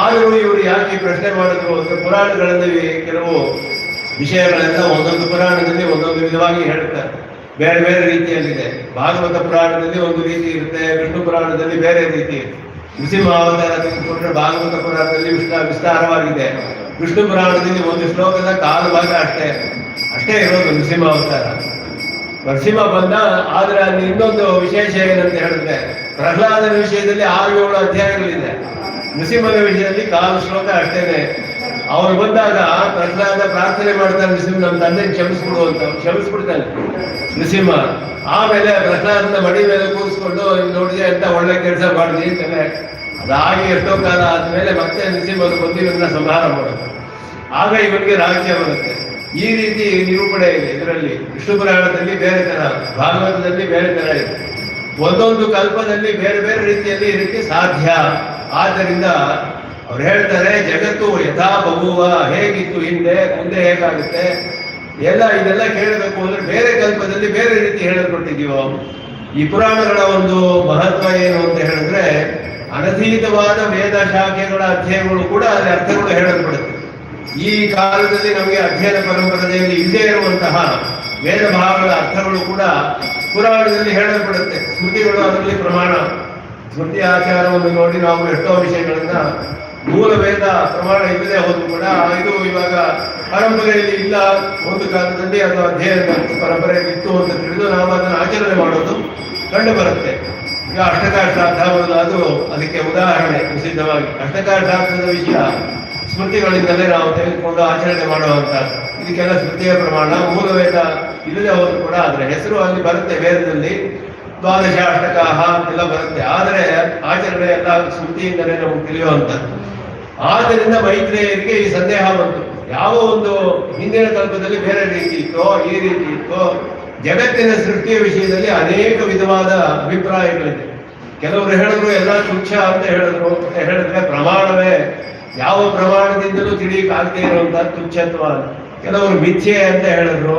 ಆದರೂ ಇವರು ಯಾಕೆ ಪ್ರಶ್ನೆ ಮಾಡಿದ್ರು ಅಂದರೆ, ಪುರಾಣಗಳಲ್ಲಿ ಕೆಲವು ವಿಷಯಗಳೆಲ್ಲ ಒಂದೊಂದು ಪುರಾಣದಲ್ಲಿ ಒಂದೊಂದು ವಿಧವಾಗಿ ಹೇಳ್ತಾರೆ, ಬೇರೆ ಬೇರೆ ರೀತಿಯಲ್ಲಿದೆ. ಭಾಗವತ ಪುರಾಣದಲ್ಲಿ ಒಂದು ರೀತಿ ಇರುತ್ತೆ, ವಿಷ್ಣು ಪುರಾಣದಲ್ಲಿ ಬೇರೆ ರೀತಿ ಇರುತ್ತೆ. ನೃಸಿಂಹ ಅವತಾರ ತೆಗೆದುಕೊಂಡ್ರೆ ಭಾಗವತ ಪುರಾಣದಲ್ಲಿ ವಿಸ್ತಾರವಾಗಿದೆ. ವಿಷ್ಣು ಪುರಾಣದಲ್ಲಿ ಒಂದು ಶ್ಲೋಕದ ಕಾಲು ಭಾಗ ಅಷ್ಟೇ ಇರೋದು ನೃಸಿಂಹ ಅವತಾರ. ನರಸಿಂಹ ಬಂದ, ಆದರೆ ಅಲ್ಲಿ ಇನ್ನೊಂದು ವಿಶೇಷ ಏನಂತ ಹೇಳಿದ್ರೆ, ಪ್ರಹ್ಲಾದನ ವಿಷಯದಲ್ಲಿ 6-7 ಅಧ್ಯಾಯಗಳಿದೆ. ನೃಸಿಂಹನ ವಿಷಯದಲ್ಲಿ ಕಾಲು ಶ್ಲೋಕ ಅಷ್ಟೇನೆ. ಅವ್ರು ಬಂದಾಗ ಪ್ರಹ್ಲಾದ ಪ್ರಾರ್ಥನೆ ಮಾಡ್ತಾನೆ, ನೃಸಿಂಹ ನಮ್ಮ ತಂದೆ ಕ್ಷಮಿಸ್ಬಿಡು ಅಂತ. ಕ್ಷಮಿಸ್ಬಿಡ್ತಾನೆ ನೃಸಿಂಹ. ಆಮೇಲೆ ಪ್ರಹ್ಲಾದನ ಮಡಿ ಮೇಲೆ ಕೂರಿಸ್ಕೊಂಡು, ನೋಡಿದೆ ಅಂತ ಒಳ್ಳೆ ಕೆಲಸ ಮಾಡಿದ್ವಿ ಅಂತಾನೆ. ಅದಾಗಿ ಎಷ್ಟೋ ಕಾಲ ಆದ್ಮೇಲೆ ಮತ್ತೆ ನೃಸಿಂಹನು ಬಂದು ಇವನ್ನ ಸಂಹಾರ ಮಾಡುತ್ತೆ. ಆಗ ಇವನಿಗೆ ರಾಜ್ಯ ಬರುತ್ತೆ. ಈ ರೀತಿ ನಿರೂಪಣೆ ಇದೆ ಇದರಲ್ಲಿ. ವಿಷ್ಣು ಪುರಾಣದಲ್ಲಿ ಬೇರೆ ತರ, ಭಾಗವತದಲ್ಲಿ ಬೇರೆ ತರ ಇದೆ. ಒಂದೊಂದು ಕಲ್ಪದಲ್ಲಿ ಬೇರೆ ಬೇರೆ ರೀತಿಯಲ್ಲಿ ಈ ರೀತಿ ಸಾಧ್ಯ. ಆದ್ದರಿಂದ ಅವ್ರು ಹೇಳ್ತಾರೆ, ಜಗತ್ತು ಯಥಾ ಬಭೂವ, ಹೇಗಿತ್ತು ಹಿಂದೆ, ಮುಂದೆ ಹೇಗಾಗುತ್ತೆ ಇದೆಲ್ಲ ಕೇಳಬೇಕು ಅಂದ್ರೆ ಬೇರೆ ಕಲ್ಪದಲ್ಲಿ ಬೇರೆ ರೀತಿ ಹೇಳಲ್ಪಟ್ಟಿದ್ದೀವೋ. ಈ ಪುರಾಣಗಳ ಒಂದು ಮಹತ್ವ ಏನು ಅಂತ ಹೇಳಿದ್ರೆ, ಅನಧೀತವಾದ ವೇದ ಶಾಖೆಗಳ ಅಧ್ಯಯನಗಳು ಕೂಡ ಅಲ್ಲಿ ಅರ್ಥಗಳು ಹೇಳಲ್ಪಡುತ್ತೆ. ಈ ಕಾಲದಲ್ಲಿ ನಮಗೆ ಅಧ್ಯಯನ ಪರಂಪರೆಯಲ್ಲಿ ಇಲ್ಲದೇ ಇರುವಂತಹ ವೇದ ಭಾವಗಳ ಅರ್ಥಗಳು ಕೂಡ ಪುರಾಣದಲ್ಲಿ ಹೇಳಲ್ಪಡುತ್ತೆ. ಸ್ಮೃತಿಗಳು ಅದರಲ್ಲಿ ಪ್ರಮಾಣ. ಸ್ಮೃತಿ ಆಚಾರವನ್ನು ನೋಡಿ ನಾವು ಎಷ್ಟೋ ವಿಷಯಗಳನ್ನ ಮೂಲ ವೇದ ಪ್ರಮಾಣ ಇಲ್ಲದೆ ಹೋದ್ರು ಕೂಡ ಇದು ಇವಾಗ ಪರಂಪರೆಯಲ್ಲಿ ಇಲ್ಲ, ಒಂದು ಕಾಲದಲ್ಲಿ ಅದು ಅಧ್ಯಯನ ಪರಂಪರೆಯಲ್ಲಿ ಇತ್ತು ಅಂತ ತಿಳಿದು ನಾವು ಅದನ್ನು ಆಚರಣೆ ಮಾಡೋದು ಕಂಡು ಬರುತ್ತೆ. ಈಗ ಅಷ್ಟಕಾಶ್ರಾದ್ದ ಅದು ಅದಕ್ಕೆ ಉದಾಹರಣೆ ಪ್ರಸಿದ್ಧವಾಗಿ. ಅಷ್ಟಕಾಶ್ರಾದ್ದದ ವಿಷಯ ಸ್ಮೃತಿಗಳಿಂದಲೇ ನಾವು ತೆಗೆದುಕೊಂಡು ಆಚರಣೆ ಮಾಡುವಂತ, ಇದಕ್ಕೆಲ್ಲ ಸ್ಮೃತಿಯ ಪ್ರಮಾಣ. ಮೂಲ ವೇದ ಇಲ್ಲದೆ ಹೋದ್ರು ಕೂಡ ಅದರ ಹೆಸರು ಅಲ್ಲಿ ಬರುತ್ತೆ, ವೇದದಲ್ಲಿ ದ್ವಾದಶ ಅಷ್ಟಕಾಹ ಅಂತೆಲ್ಲ ಬರುತ್ತೆ. ಆದರೆ ಆಚರಣೆ ಎಲ್ಲ ಸ್ಮೃತಿಯಿಂದಲೇ ನಮಗೆ ತಿಳಿಯುವಂಥದ್ದು. ಆದ್ದರಿಂದ ಮೈತ್ರೇಯರಿಗೆ ಈ ಸಂದೇಹ ಬಂತು, ಯಾವ ಒಂದು ಹಿಂದಿನ ಕಲ್ಪದಲ್ಲಿ ಬೇರೆ ರೀತಿ ಇತ್ತೋ, ಈ ರೀತಿ ಇತ್ತೋ. ಜಗತ್ತಿನ ಸೃಷ್ಟಿಯ ವಿಷಯದಲ್ಲಿ ಅನೇಕ ವಿಧವಾದ ಅಭಿಪ್ರಾಯಗಳಿದೆ. ಕೆಲವರು ಹೇಳಿದ್ರು ಎಲ್ಲ ತುಚ್ಛ ಅಂತ ಹೇಳಿದ್ರೆ ಪ್ರಮಾಣವೇ ಯಾವ ಪ್ರಮಾಣದಿಂದಲೂ ತಿಳಿಯಕ್ಕಾಗದೇ ಇರುವಂತಹ ತುಚ್ಛತ್ವ. ಕೆಲವರು ಮಿಥ್ಯೆ ಅಂತ ಹೇಳಿದ್ರೆ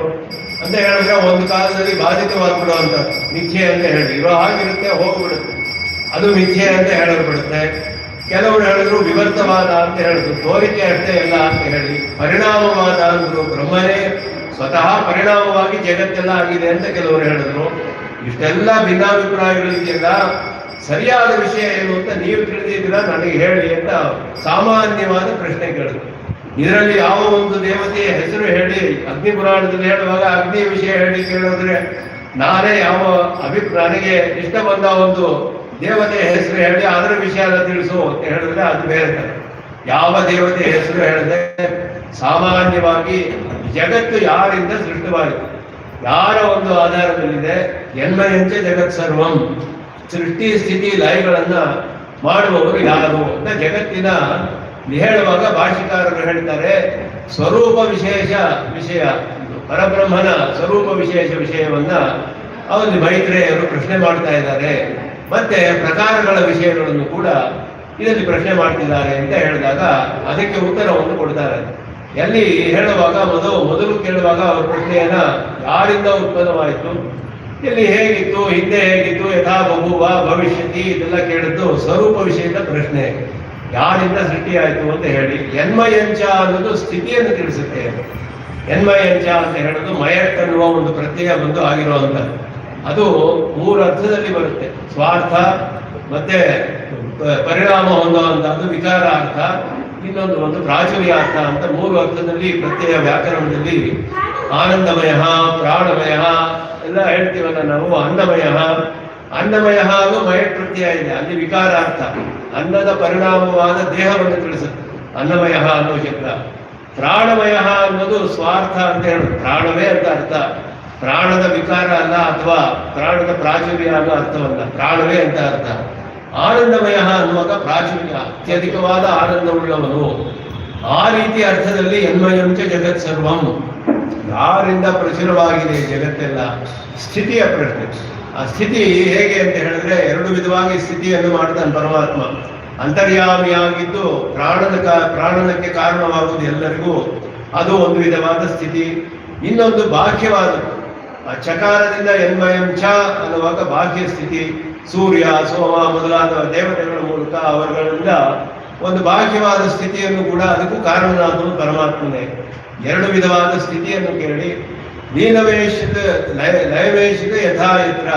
ಒಂದು ಕಾಲದಲ್ಲಿ ಬಾಧಿತವಾಗ್ಬಿಡುವಂತ ಮಿಥ್ಯೆ ಅಂತ ಹೇಳಿದ್ರು, ಹಾಗಿರುತ್ತೆ ಹೋಗ್ಬಿಡುತ್ತೆ, ಅದು ಮಿಥ್ಯೆ ಅಂತ ಹೇಳಲ್ಪಡುತ್ತೆ. ಕೆಲವರು ಹೇಳಿದ್ರು ವಿವರ್ತವಾದ ಅಂತ ಹೇಳಿದ್ರು, ತೋರಿಕೆ ಅಷ್ಟೇ ಇಲ್ಲ ಅಂತ ಹೇಳಿ. ಪರಿಣಾಮವಾದ ಅಂದ್ರು, ಬ್ರಹ್ಮನೇ ಸ್ವತಃ ಪರಿಣಾಮವಾಗಿ ಜಗತ್ತೆಲ್ಲ ಆಗಿದೆ ಅಂತ ಕೆಲವರು ಹೇಳಿದ್ರು. ಇಷ್ಟೆಲ್ಲ ಭಿನ್ನಾಭಿಪ್ರಾಯಗಳಿದೆಯಲ್ಲ, ಸರಿಯಾದ ವಿಷಯ ಏನು ಅಂತ ನೀವು ತಿಳಿದಿದ್ದೀರಾ, ನನಗೆ ಹೇಳಿ ಅಂತ ಸಾಮಾನ್ಯವಾದ ಪ್ರಶ್ನೆ ಕೇಳಿದ್ರು. ಇದರಲ್ಲಿ ಯಾವ ಒಂದು ದೇವತೆಯ ಹೆಸರು ಹೇಳಿ, ಅಗ್ನಿ ಪುರಾಣದಲ್ಲಿ ಹೇಳುವಾಗ ಅಗ್ನಿ ವಿಷಯ ಹೇಳಿ ಕೇಳಿದ್ರೆ ನಾನೇ ನನಗೆ ಇಷ್ಟ ಬಂದ ಒಂದು ದೇವತೆಯ ಹೆಸರು ಹೇಳಿ ಅದರ ವಿಷಯ ತಿಳಿಸು ಅಂತ ಹೇಳಿದ್ರೆ ಅದು ಬೇರೆ. ಯಾವ ದೇವತೆಯ ಹೆಸರು ಹೇಳಿದ್ರೆ ಸಾಮಾನ್ಯವಾಗಿ ಜಗತ್ತು ಯಾರಿಂದ ಸೃಷ್ಟವಾಯಿತು, ಯಾರ ಒಂದು ಆಧಾರದಲ್ಲಿದೆ, ಎನ್ಮಯಂಚ ಜಗತ್ ಸರ್ವಂ, ಸೃಷ್ಟಿ ಸ್ಥಿತಿ ಲಯಗಳನ್ನ ಮಾಡುವವರು ಯಾರು ಅಂತ ಜಗತ್ತಿನ ಹೇಳುವಾಗ ಭಾಷಿಕಾರರು ಹೇಳ್ತಾರೆ. ಸ್ವರೂಪ ವಿಶೇಷ ವಿಷಯ, ಪರಬ್ರಹ್ಮನ ಸ್ವರೂಪ ವಿಶೇಷ ವಿಷಯವನ್ನ ಅವಲ್ಲಿ ಮೈತ್ರೇಯರು ಪ್ರಶ್ನೆ ಮಾಡ್ತಾ ಇದ್ದಾರೆ. ಮತ್ತೆ ಪ್ರಕಾರಗಳ ವಿಷಯಗಳನ್ನು ಕೂಡ ಇದರಲ್ಲಿ ಪ್ರಶ್ನೆ ಮಾಡ್ತಿದ್ದಾರೆ ಅಂತ ಹೇಳಿದಾಗ ಅದಕ್ಕೆ ಉತ್ತರವನ್ನು ಕೊಡ್ತಾರೆ. ಎಲ್ಲಿ ಹೇಳುವಾಗ ಮೊದಲು ಕೇಳುವಾಗ ಅವ್ರ ಪ್ರಶ್ನೆಯನ್ನ ಯಾರಿಂದ ಉತ್ಪನ್ನವಾಯಿತು, ಇಲ್ಲಿ ಹೇಗಿತ್ತು, ಹಿಂದೆ ಹೇಗಿತ್ತು, ಯಥಾ ಬಹುವ ಭವಿಷ್ಯತಿ ಇದೆಲ್ಲ ಕೇಳಿದ್ದು ಸ್ವರೂಪ ವಿಷಯದ ಪ್ರಶ್ನೆ. ಯಾರಿಂದ ಸೃಷ್ಟಿಯಾಯಿತು ಅಂತ ಹೇಳಿ. ಎನ್ಮಯಂಚ ಅನ್ನೋದು ಸ್ಥಿತಿಯನ್ನು ತಿಳಿಸುತ್ತೆ. ಎನ್ಮಯಂಚ ಅಂತ ಹೇಳೋದು ಮಯಟ್ ಅನ್ನುವ ಒಂದು ಪ್ರತ್ಯಯ ಬಂದು ಆಗಿರುವಂತ, ಅದು 3 ಅರ್ಥದಲ್ಲಿ ಬರುತ್ತೆ. ಸ್ವಾರ್ಥ, ಮತ್ತೆ ಪರಿಣಾಮ ಹೊಂದುವಂತಹದ್ದು ವಿಕಾರ ಅರ್ಥ, ಇನ್ನೊಂದು ಪ್ರಾಚುರ್ಯ ಅರ್ಥ ಅಂತ 3 ಅರ್ಥದಲ್ಲಿ ಪ್ರತ್ಯಯ ವ್ಯಾಕರಣದಲ್ಲಿ ಆನಂದಮಯ, ಪ್ರಾಣಮಯ ಎಲ್ಲ ಹೇಳ್ತೀವಲ್ಲ ನಾವು. ಅನ್ನಮಯ ಅದು ಮಯಟ್ ಪ್ರತ್ಯಯ ಇದೆ, ಅಲ್ಲಿ ವಿಕಾರ ಅರ್ಥ, ಅನ್ನದ ಪರಿಣಾಮವಾದ ದೇಹವನ್ನು ತಿಳಿಸುತ್ತೆ ಅನ್ನಮಯ ಅನ್ನೋ ಶಬ್ದ. ಪ್ರಾಣಮಯ ಅನ್ನೋದು ಸ್ವಾರ್ಥ ಅಂತ ಹೇಳೋದು, ಪ್ರಾಣವೇ ಅಂತ ಅರ್ಥ, ಪ್ರಾಣದ ವಿಕಾರ ಅಲ್ಲ ಅಥವಾ ಪ್ರಾಣದ ಪ್ರಾಚುರ್ಯ ಅನ್ನೋ ಅರ್ಥವಲ್ಲ, ಪ್ರಾಣವೇ ಅಂತ ಅರ್ಥ. ಆನಂದಮಯ ಅನ್ನುವಾಗ ಪ್ರಾಚುರ್ಯ, ಅತ್ಯಧಿಕವಾದ ಆನಂದವುಳ್ಳವನು. ಆ ರೀತಿ ಅರ್ಥದಲ್ಲಿ ಎನ್ಮಯಂಚ ಜಗತ್ ಸರ್ವಂ, ಯಾರಿಂದ ಪ್ರಚುರವಾಗಿದೆ ಜಗತ್ತೆಲ್ಲ. ಸ್ಥಿತಿಯ ಪ್ರಶ್ನೆ, ಆ ಸ್ಥಿತಿ ಹೇಗೆ ಅಂತ ಹೇಳಿದ್ರೆ 2 ವಿಧವಾಗಿ ಸ್ಥಿತಿಯನ್ನು ಮಾಡ್ತಾನೆ ಪರಮಾತ್ಮ. ಅಂತರ್ಯಾಮಿಯಾಗಿದ್ದು ಪ್ರಾಣನಕ್ಕೆ ಕಾರಣವಾಗುವುದು ಎಲ್ಲರಿಗೂ, ಅದು ಒಂದು ವಿಧವಾದ ಸ್ಥಿತಿ. ಇನ್ನೊಂದು ಬಾಹ್ಯವಾದದ್ದು, ಆ ಚಕಾರದಿಂದ ಎನ್ಮಯಂಚ ಅನ್ನುವಾಗ ಬಾಹ್ಯ ಸ್ಥಿತಿ, ಸೂರ್ಯ ಸೋಮ ಮೊದಲಾದ ದೇವತೆಗಳ ಮೂಲಕ ಅವರುಗಳಿಂದ ಒಂದು ಬಾಹ್ಯವಾದ ಸ್ಥಿತಿಯನ್ನು ಕೂಡ ಅದಕ್ಕೂ ಕಾರಣನಾದನು ಪರಮಾತ್ಮನೇ. 2 ವಿಧವಾದ ಸ್ಥಿತಿಯನ್ನು ಕೇಳಿ, ದೀನವೇಶದ ಲಯವೇಶದ ಯಥಾಯತ್ರ,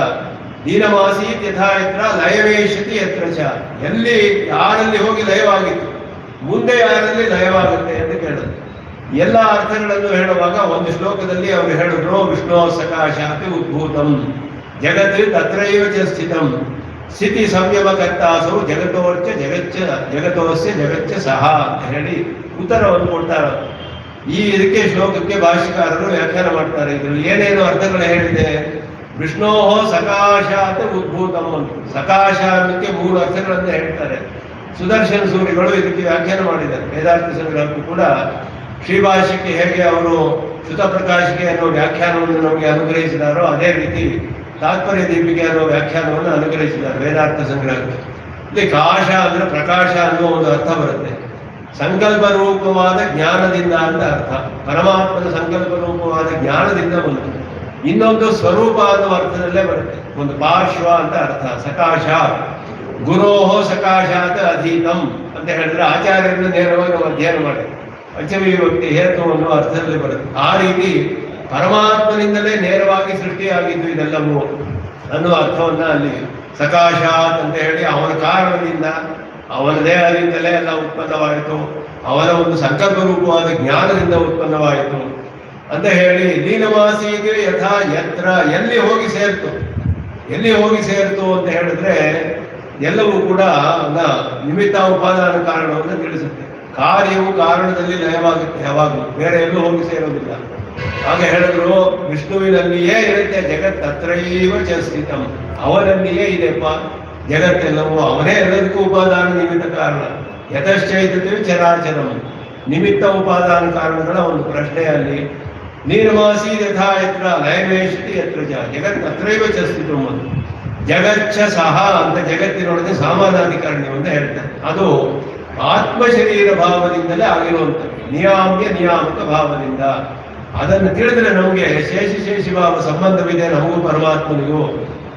ದೀನಮಾಸೀತ್ ಯಥಾಯತ್ರ ಲಯವೇಶತಿ ಯತ್ರ ಚ, ಎಲ್ಲಿ ಯಾರಲ್ಲಿ ಹೋಗಿ ಲಯವಾಗಿತ್ತು ಮುಂದೆ ಯಾರಲ್ಲಿ ಲಯವಾಗುತ್ತೆ ಎಂದು ಕೇಳಿದ್ರು. ಎಲ್ಲ ಅರ್ಥಗಳನ್ನು ಹೇಳುವಾಗ ಒಂದು ಶ್ಲೋಕದಲ್ಲಿ ಅವರು ಹೇಳಿದ್ರು, ವಿಷ್ಣು ಸಕಾಶಾತಿ ಉದ್ಭೂತಂ ಜಗತ್ ತತ್ರೈವ ಚ ಸ್ಥಿತಂ ಸ್ಥಿತಿ ಸಂಯಮಕರ್ತಾಸು ಜಗತೋಸ್ಯ ಜಗಚ್ಚ ಸಹ ಅಂತ ಹೇಳಿ ಉತ್ತರವನ್ನು ಕೊಡ್ತಾರೆ. ಇದಕ್ಕೆ ಶ್ಲೋಕಕ್ಕೆ ಭಾಷಿಕಾರರು ವ್ಯಾಖ್ಯಾನ ಮಾಡ್ತಾರೆ. ಇದರಲ್ಲಿ ಏನೇನು ಅರ್ಥಗಳು ಹೇಳಿದೆ. ವಿಷ್ಣೋ ಸಕಾಶಾತ್ ಉದ್ಭೂತಂ ಅಂತ, ಸಕಾಶ ಅನ್ನಕ್ಕೆ 3 ಅರ್ಥಗಳನ್ನು ಹೇಳ್ತಾರೆ. ಸುದರ್ಶನ ಸೂರಿಗಳು ಇದಕ್ಕೆ ವ್ಯಾಖ್ಯಾನ ಮಾಡಿದ್ದಾರೆ. ವೇದಾರ್ಥ ಸಂಗ್ರಹಕ್ಕೂ ಕೂಡ ಶ್ರೀಭಾಷ್ಯಕ್ಕೆ ಹೇಗೆ ಅವರು ಶ್ರುತ ಪ್ರಕಾಶಿಕೆ ಅನ್ನೋ ವ್ಯಾಖ್ಯಾನವನ್ನು ನಮಗೆ ಅನುಗ್ರಹಿಸಿದಾರೋ ಅದೇ ರೀತಿ ತಾತ್ಪರ್ಯ ದೀಪಿಕೆ ಅನ್ನೋ ವ್ಯಾಖ್ಯಾನವನ್ನು ಅನುಗ್ರಹಿಸಿದ್ದಾರೆ ವೇದಾರ್ಥ ಸಂಗ್ರಹಕ್ಕೆ. ಇಲ್ಲಿ ಕಾಶ ಅಂದ್ರೆ ಪ್ರಕಾಶ ಅನ್ನೋ ಒಂದು ಅರ್ಥ ಬರುತ್ತೆ. ಸಂಕಲ್ಪ ರೂಪವಾದ ಜ್ಞಾನದಿಂದ ಅಂತ ಅರ್ಥ, ಪರಮಾತ್ಮನ ಸಂಕಲ್ಪ ರೂಪವಾದ ಜ್ಞಾನದಿಂದ ಬಂತು. ಇನ್ನೊಂದು ಸ್ವರೂಪ ಅನ್ನೋ ಅರ್ಥದಲ್ಲೇ ಬರುತ್ತೆ. ಒಂದು ಪಾರ್ಶ್ವ ಅಂತ ಅರ್ಥ, ಸಕಾಶ. ಗುರೋಹೋ ಸಕಾಶಾತ್ ಅಧೀತಂ ಅಂತ ಹೇಳಿದ್ರೆ ಆಚಾರ್ಯರನ್ನು ನೇರವಾಗಿ ನಾವು ಅಧ್ಯಯನ ಮಾಡಿ ಪಂಚಮೀಭಕ್ತಿ ಹೇತು ಅನ್ನೋ ಅರ್ಥದಲ್ಲಿ ಬರುತ್ತೆ. ಆ ರೀತಿ ಪರಮಾತ್ಮನಿಂದಲೇ ನೇರವಾಗಿ ಸೃಷ್ಟಿಯಾಗಿದ್ದು ಇದೆಲ್ಲವೂ ಅನ್ನುವ ಅರ್ಥವನ್ನ ಅಲ್ಲಿ ಸಕಾಶಾತ್ ಅಂತ ಹೇಳಿ, ಅವನ ಕಾರಣದಿಂದ ಅವನ ದೇಹದಿಂದಲೇ ಎಲ್ಲ ಉತ್ಪನ್ನವಾಯಿತು, ಅವನ ಒಂದು ಸಂಕಲ್ಪ ರೂಪವಾದ ಜ್ಞಾನದಿಂದ ಉತ್ಪನ್ನವಾಯಿತು ಅಂತ ಹೇಳಿ. ದೀನಮಾಸಿಗೆ ಯಥಾ ಯತ್ರ, ಎಲ್ಲಿ ಹೋಗಿ ಸೇರ್ತು ಅಂತ ಹೇಳಿದ್ರೆ ಎಲ್ಲವೂ ಕೂಡ ನಿಮಿತ್ತ ಉಪಾದಾನ ಕಾರಣವನ್ನು ತಿಳಿಸುತ್ತೆ. ಕಾರ್ಯವು ಕಾರಣದಲ್ಲಿ ಲಯವಾಗುತ್ತೆ, ಯಾವಾಗಲೂ ಬೇರೆ ಎಲ್ಲೂ ಹೋಗಿ ಸೇರೋದಿಲ್ಲ. ಹಾಗೆ ಹೇಳಿದ್ರು, ವಿಷ್ಣುವಿನಲ್ಲಿಯೇ ಇರುತ್ತೆ ಜಗತ್ ತತ್ರೈವ ಚ ಸ್ಥಿತಂ, ಅವನಲ್ಲಿಯೇ ಇದೆಪ್ಪ ಜಗತ್ತೆಲ್ಲವೂ, ಅವನೇ ಎಲ್ಲದಕ್ಕೂ ಉಪಾದಾನ ನಿಮಿತ್ತ ಕಾರಣ. ಯತಶ್ಚೈತತೆ ಚರಾಚರಂ, ನಿಮಿತ್ತ ಉಪಾದಾನ ಕಾರಣಗಳ ಒಂದು ಪ್ರಶ್ನೆಯಲ್ಲಿ ನೀರ್ಮಾಸಿ ಯಥಾ ಯತ್ರ ಲಯವೇಶತಿ ಯತ್ರ ಚ ಜಗತ್ ತತ್ರೈವ ಚ ಸ್ಥಿತಂ ಅಂತ. ಜಗಚ್ಚ ಸಹ ಅಂತ ಜಗತ್ತಿನೊಳಗೆ ಸಾಮಾನಾಧಿಕರಣ್ಯ ಅಂತ ಹೇಳ್ತಾರೆ. ಅದು ಆತ್ಮಶರೀರ ಭಾವದಿಂದಲೇ ಆಗಿರುವಂಥದ್ದು, ನಿಯಾಮಕ ಭಾವದಿಂದ. ಅದನ್ನು ತಿಳಿದ್ರೆ ನಮಗೆ ಶೇಷಿ ಭಾವ ಸಂಬಂಧವಿದೆ ನಮಗೂ ಪರಮಾತ್ಮನಿಗೂ.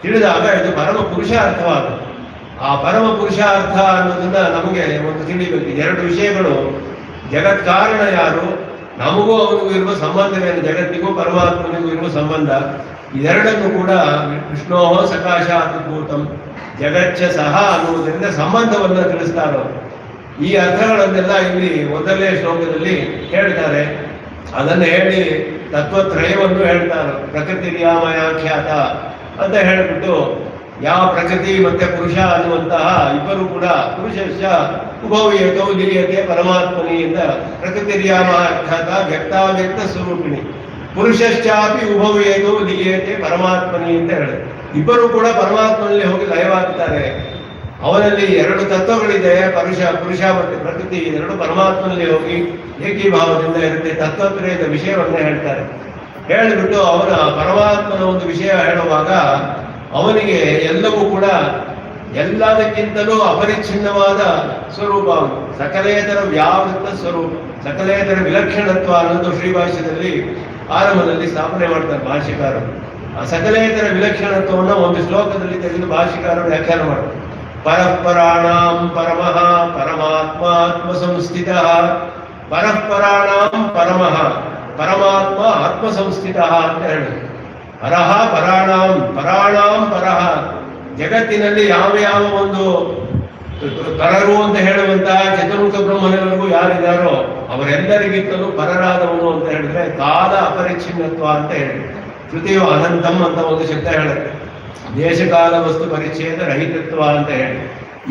ತಿಳಿದಾಗ ಇದು ಪರಮ ಪುರುಷಾರ್ಥವಾಗುತ್ತೆ. ಆ ಪರಮ ಪುರುಷಾರ್ಥ ಅನ್ನೋದನ್ನ ನಮಗೆ ಒಂದು ತಿಳಿಬೇಕು. 2 ವಿಷಯಗಳು, ಜಗತ್ ಕಾರಣ ಯಾರು, ನಮಗೂ ಅವನಿಗೂ ಇರುವ ಸಂಬಂಧವೇನು, ಜಗತ್ತಿಗೂ ಪರಮಾತ್ಮನಿಗೂ ಇರುವ ಸಂಬಂಧ. ಇದೆರಡನ್ನು ಕೂಡ ವಿಷ್ಣೋ ಸಕಾಶಾತ್ ಭೂತಂ ಜಗಚ್ಚ ಸಹ ಅನ್ನುವುದರಿಂದ ಸಂಬಂಧವನ್ನು ತಿಳಿಸ್ತಾರೋ. ಈ ಅರ್ಥಗಳನ್ನೆಲ್ಲ ಇಲ್ಲಿ ಮೊದಲನೇ ಶ್ಲೋಕದಲ್ಲಿ ಹೇಳ್ತಾರೆ. ಅದನ್ನು ಹೇಳಿ ತತ್ವತ್ರಯವನ್ನು ಹೇಳ್ತಾರೆ. ಪ್ರಕೃತಿ ನಿಯಾಮಯಾಖ್ಯಾತ ಅಂತ ಹೇಳಿಬಿಟ್ಟು ಯಾವ ಪ್ರಕೃತಿ ಮತ್ತೆ ಪುರುಷ ಅನ್ನುವಂತಹ ಇಬ್ಬರು ಕೂಡ ಪುರುಷಶ್ಚ ಉಭವ್ಯತೋ ಲೀಯತೆ ಪರಮಾತ್ಮನಿಯಿಂದ ಪ್ರಕೃತಿ ನಿಯಾಮಯಾಖ್ಯಾತ ವ್ಯಕ್ತಾವ್ಯಕ್ತ ಸ್ವರೂಪಿಣಿ ಪುರುಷಶ್ಚಾಪಿ ಉಭವ್ಯತೋ ಲೀಯತೆ ಪರಮಾತ್ಮನಿ ಅಂತ ಹೇಳಿ ಇಬ್ಬರು ಕೂಡ ಪರಮಾತ್ಮನಲ್ಲಿ ಹೋಗಿ ಲಯವಾಗ್ತಾರೆ. ಅವನಲ್ಲಿ ಎರಡು ತತ್ವಗಳಿದೆ, ಪುರುಷ ಮತ್ತು ಪ್ರಕೃತಿ, ಎರಡು ಪರಮಾತ್ಮನಲ್ಲಿ ಹೋಗಿ ಏಕೀಭಾವದಿಂದ ಇರುತ್ತೆ. ತತ್ವತ್ರಯದ ವಿಷಯವನ್ನೇ ಹೇಳ್ತಾರೆ. ಹೇಳಿಬಿಟ್ಟು ಅವನ ಪರಮಾತ್ಮನ ಒಂದು ವಿಷಯ ಹೇಳುವಾಗ ಅವನಿಗೆ ಎಲ್ಲವೂ ಕೂಡ ಎಲ್ಲದಕ್ಕಿಂತಲೂ ಅಪರಿಚ್ಛಿನ್ನವಾದ ಸ್ವರೂಪ, ಅವನು ಸಕಲೇತರ ವ್ಯಾವೃತ್ತ ಸ್ವರೂಪ, ಸಕಲೇತರ ವಿಲಕ್ಷಣತ್ವ ಅನ್ನೋದು ಶ್ರೀಭಾಷ್ಯದಲ್ಲಿ ಆರಂಭದಲ್ಲಿ ಸ್ಥಾಪನೆ ಮಾಡ್ತಾರೆ ಭಾಷ್ಯಕಾರರು. ಆ ಸಕಲೇತರ ವಿಲಕ್ಷಣತ್ವವನ್ನು ಒಂದು ಶ್ಲೋಕದಲ್ಲಿ ತೆಗೆದು ಭಾಷ್ಯಕಾರರು ವ್ಯಾಖ್ಯಾನ ಮಾಡ್ತಾರೆ. ಪರಃಪರಾಣಾಂ ಪರಮಃ ಪರಮಾತ್ಮ ಸಂಸ್ಥಿತ, ಪರಃಪರಾಣಾಂ ಪರಮಃ ಪರಮಾತ್ಮ ಆತ್ಮ ಸಂಸ್ಥಿತ ಅಂತ ಹೇಳಿ. ಪರಃ ಪರಾಣಾಂ ಪರಃ, ಜಗತ್ತಿನಲ್ಲಿ ಯಾವ ಒಂದು ಪರರು ಅಂತ ಹೇಳುವಂತಹ ಚತುರ್ಮುಖ ಬ್ರಹ್ಮನವರೆಗೂ ಯಾರಿದ್ದಾರೋ ಅವರೆಲ್ಲರಿಗಿಂತಲೂ ಪರರಾದವನು ಅಂತ ಹೇಳಿದ್ರೆ ಕಾಲ ಅಪರಿಚ್ಛಿನ್ನತ್ವ ಅಂತ ಹೇಳಿ. ಶ್ರುತಿಯು ಅನಂತಂ ಅಂತ ಒಂದು ಶಬ್ದ ಹೇಳುತ್ತೆ. ದೇಶಕಾಲ ವಸ್ತು ಪರಿಚ್ಛೇದ ರಹಿತತ್ವ ಅಂತ ಹೇಳಿ.